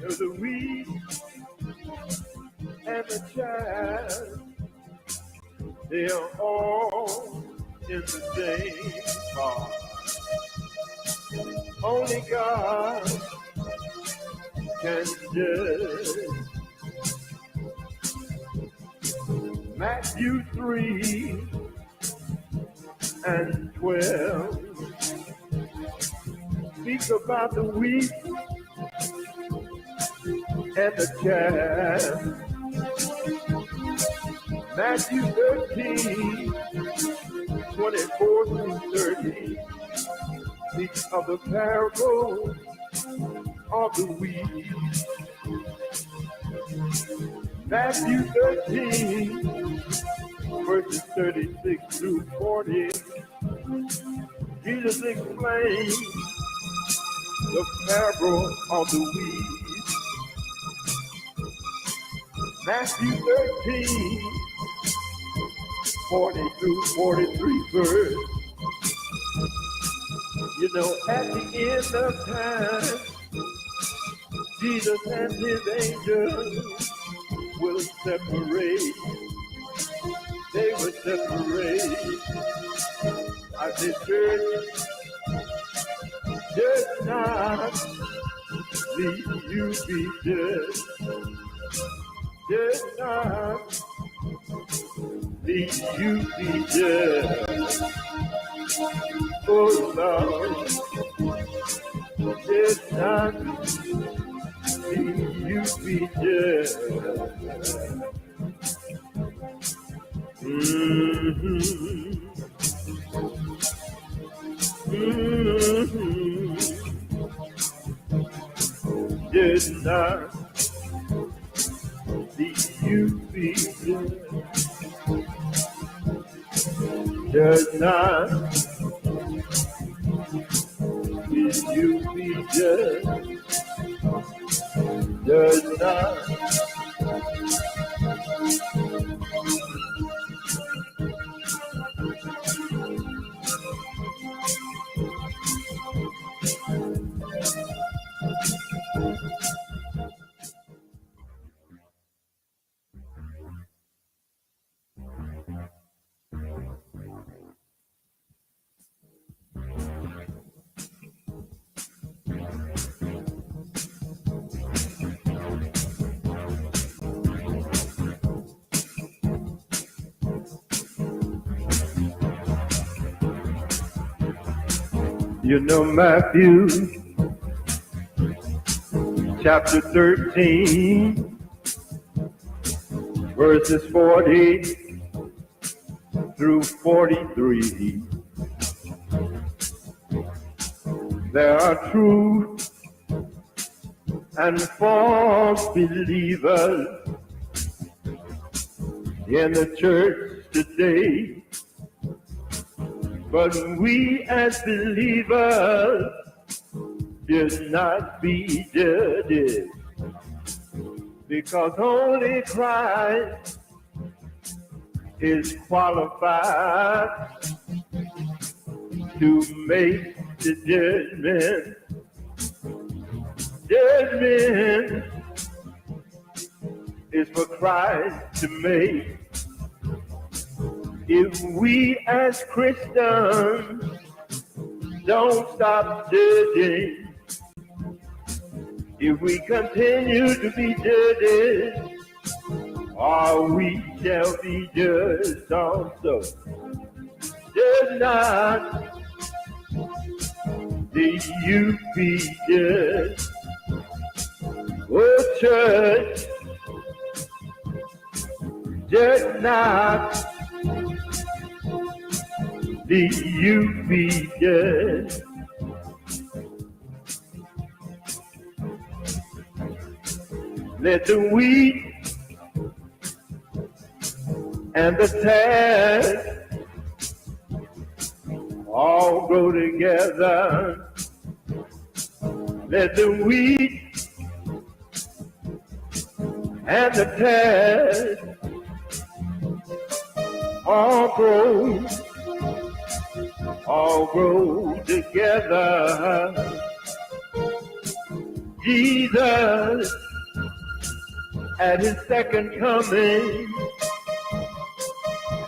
B: There's a wheat and a child. They are all in the same spot. Only God can judge. Matthew 3 and 12 speaks about the wheat and the chaff. Matthew 13, 24 through 30 speaks of the parable of the wheat. Matthew 13, verses 36 through 40, Jesus explained the parable of the wheat. Matthew 13, 40 through 43 verse. You know, at the end of time, Jesus and his angels will separate. They will separate. I said, church, does not leave you be judged. Does not leave you be judged. Oh Lord, does not leave you be judged. Mm-hmm. Mm-hmm. Does not leave you be judged. Does not leave you be judged. Does not. You know, Matthew chapter 13, verses 40 through 43. There are true and false believers in the church today. But we as believers should not be judged, because only Christ is qualified to make the judgment. Judgment is for Christ to make. If we as Christians don't stop judging, if we continue to be judged, we shall be judged also. Does not the you be judged? Oh, church, does not the you be judged? Let the wheat and the tares all grow together. Let the wheat and the tares all grow together. Jesus at his second coming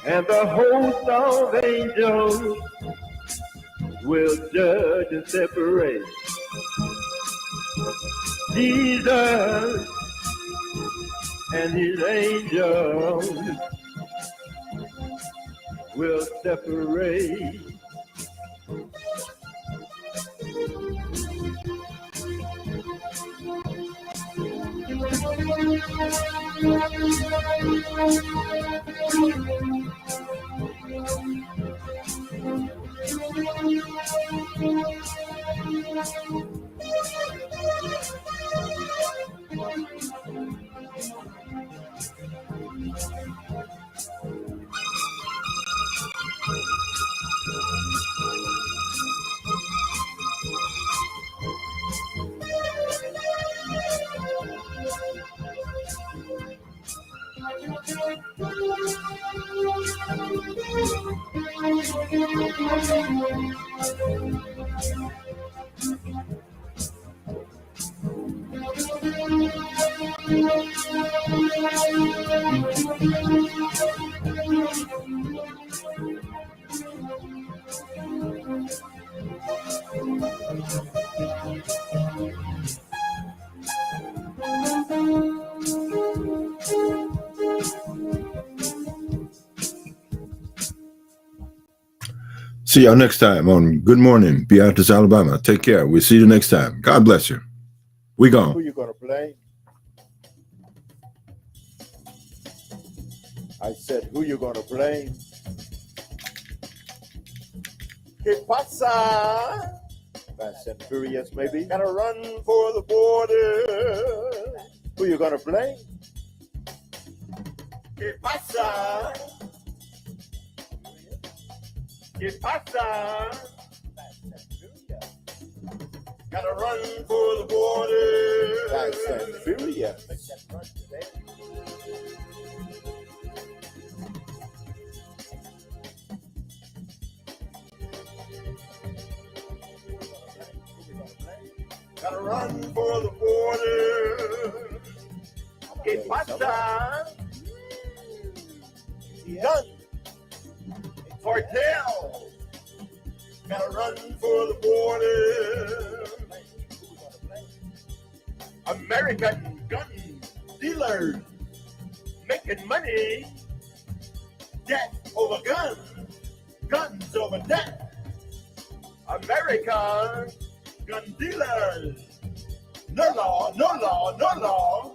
B: and the host of angels will judge and separate. Jesus and his angels will separate.
A: See y'all next time on Good Morning, Beatrice, Alabama. Take care. We'll see you next time. God bless you. We gone.
C: Who you gonna blame? I said, who you gonna blame? Que pasa? Fast and Furious, maybe. Gotta run for the border. Who you gonna blame? Que pasa? Que pasa? Gotta run for the border. Fast and Furious. Make that run today. Gotta run for the border. Que pasa? Done. Cartel. Gotta run for the border. American gun dealers making money. Debt over guns. Guns over debt. American gun dealers. No law, no law, no law.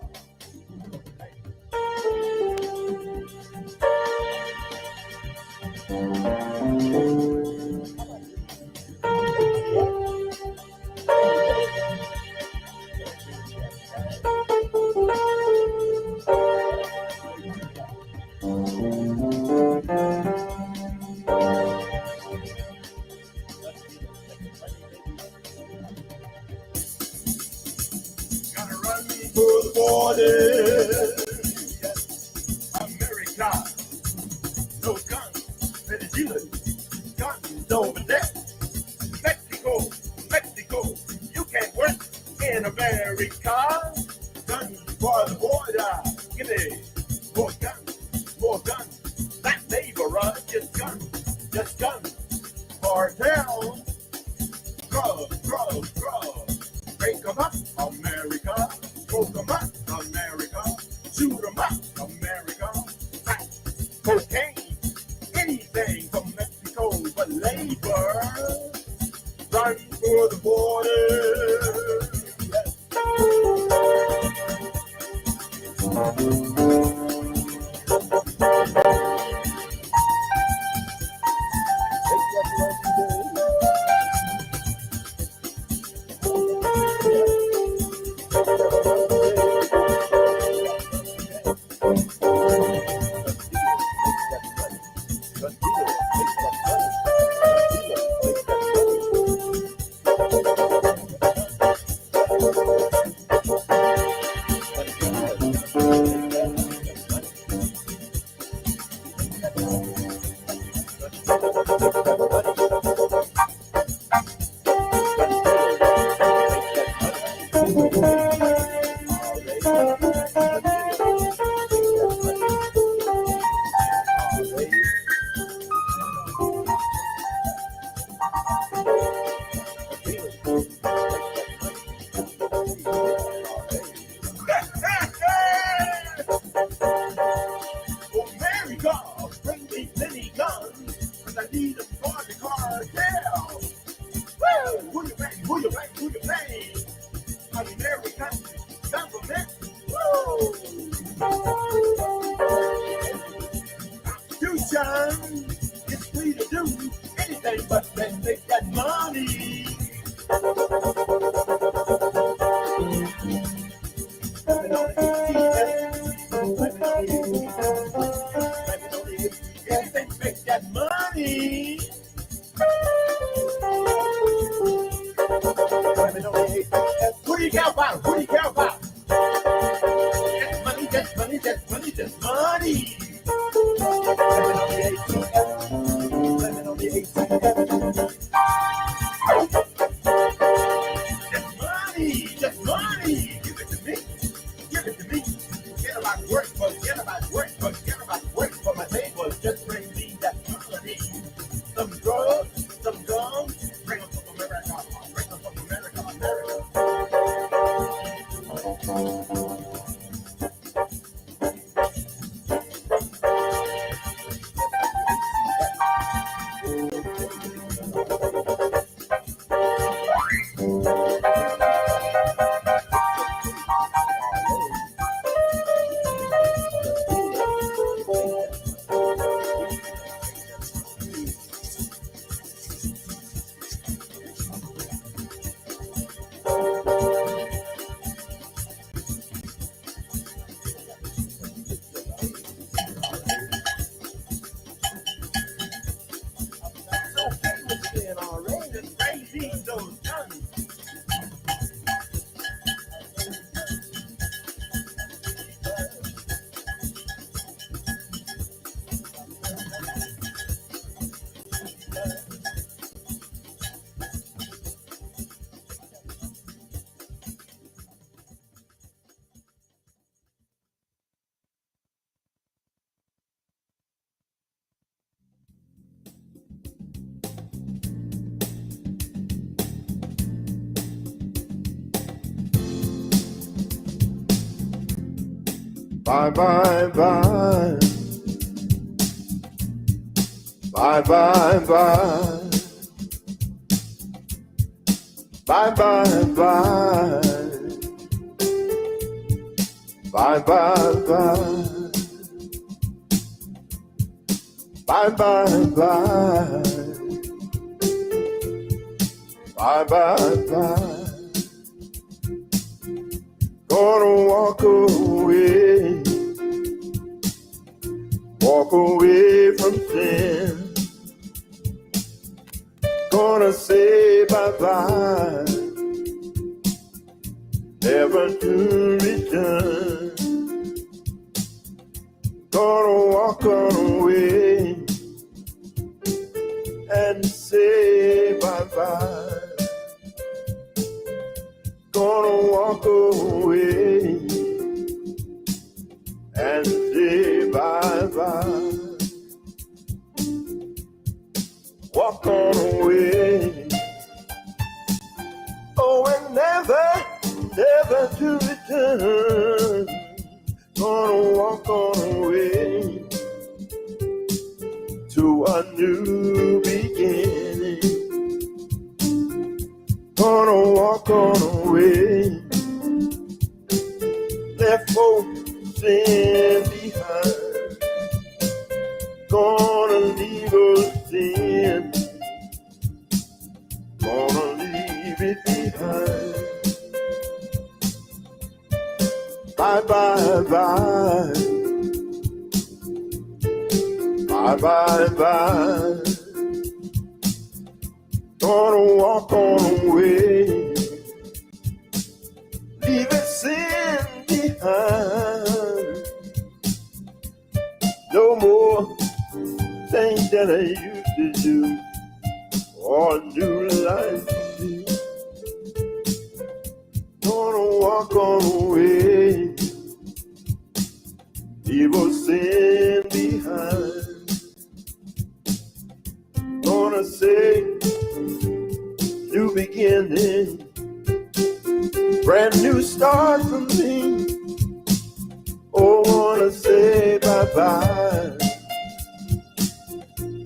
C: America, no guns, Venezuela, guns over there. Mexico, you can't work in America. Guns for the border, give me more guns. That neighbor just guns. Cartel, drugs. Break 'em up, America. Smoke 'em up, America. Shoot 'em up, America. Crack, cocaine, anything from Mexico but labor. Run for the border. who you bang, who you bang, who you bang? American government. Woo! Constitution is free to do anything but make that money. Anything to make that money. Who do you care about? Who do you care about? That's money, that's money, that's money, that's money. Lemon on the ATM. That's money, that's money. Give it to me, give it to me. Forget about work, forget about work, forget about work for my neighbors. Just bring me that money. Some drugs, some guns, bring them from America. Bring them from America, America.
B: Bye, bye, bye. Bye, bye, bye. Bye, bye, bye. Bye, bye, bye. Bye, bye, bye. Bye, bye, bye. Gonna walk away. Walk away from sin. Gonna say bye-bye, never to return. Gonna walk away and say bye-bye. Gonna walk away and say bye-bye. Walk on away. Oh, and never, never to return. Gonna walk on away to a new beginning. Gonna walk on away. Left old sin behind. Gonna leave us sin. Gonna leave it behind. Bye, bye, bye. Bye, bye, bye. Gonna walk on away. Leaving sin behind. No more things that I used to do, or new life to be. Gonna walk on away, evil sin behind. Gonna say, new beginning, brand new start for me. Oh, wanna say bye-bye.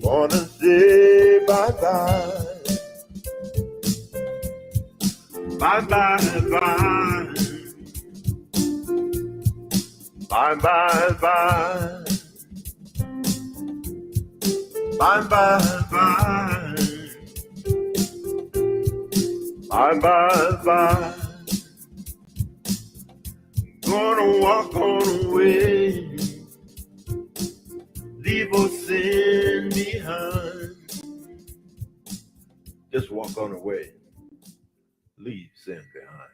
B: Wanna say bye-bye. Bye, bye, bye. Bye, bye, bye. Bye, bye, bye. Bye, bye, bye. Gonna walk on away. Leave all sin behind. Just walk on away. Leave sin behind.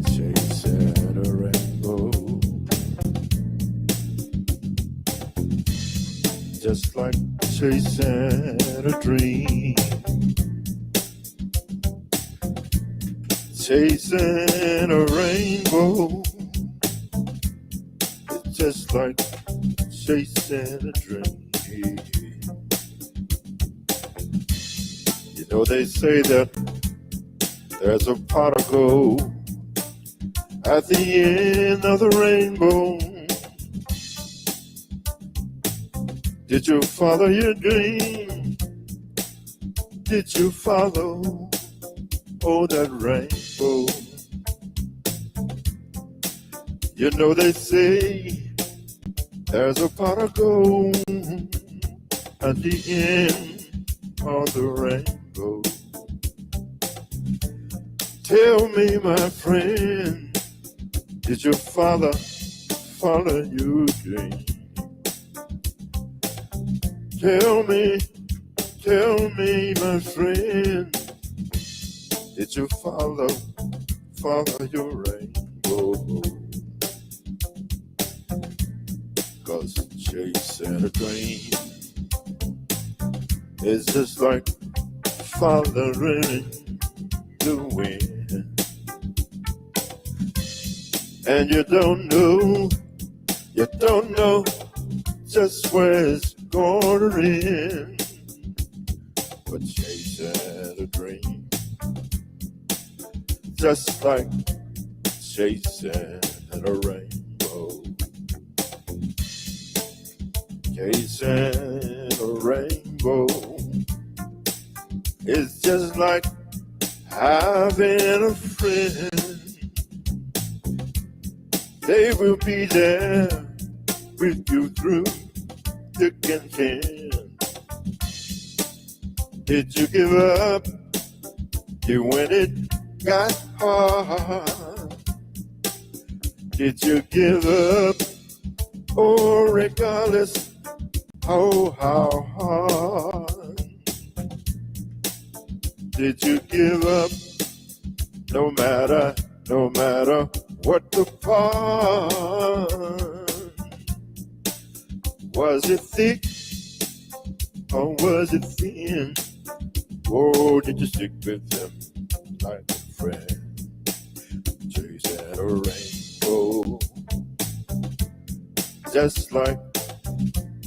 C: Chasing a rainbow, just like chasing a dream. Chasing a rainbow, it's just like chasing a dream. You know, they say that there's a pot of gold at the end of the rainbow. Did you follow your dream? Did you follow, oh, that rainbow? You know, they say there's a pot of gold at the end of the rainbow. Tell me, my friend, did you follow your dream? Tell me, my friend, did you follow your rainbow? 'Cause chasing a dream is just like following the wind. And you don't know just where it's gonna end. But chasing a dream, just like chasing a rainbow. Chasing a rainbow is just like having a friend. They will be there with you through thick and thin. Did you give up? You when it got hard? Did you give up? Oh, regardless, oh, how hard? Did you give up? No matter what the part. Was it thick or was it thin? Oh, did you stick with them like a friend? Chasing a rainbow, just like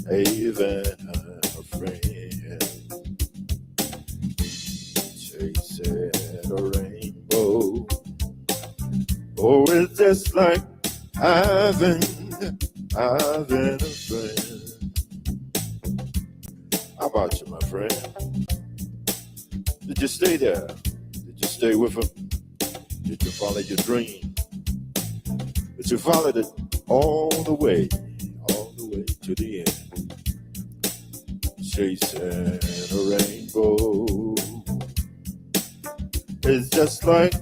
C: having a friend. Chasing a rainbow, oh, it's just like having a friend. How about you, my friend? Did you stay there? Did you stay with him? Did you follow your dream? Did you follow it all the way to the end? Chasing a rainbow, it's just like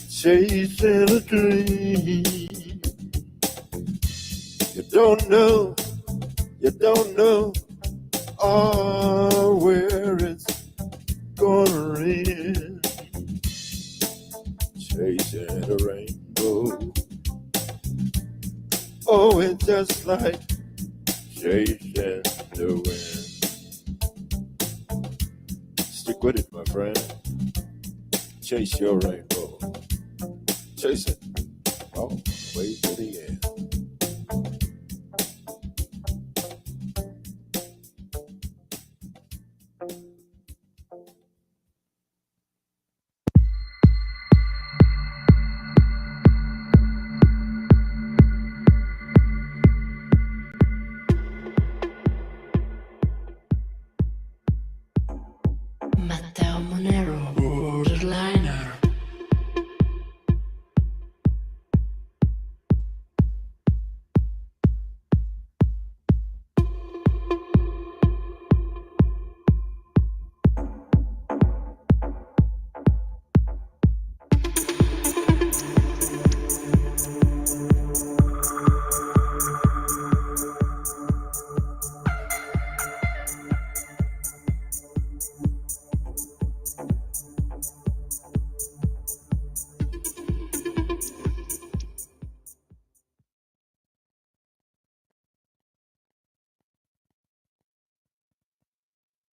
C: chasing a dream. You don't know, where it's gonna end. Chasing a rainbow, oh, it's just like chasing the wind. Stick with it, my friend. Chase your rainbow. Chase it all the way to the end.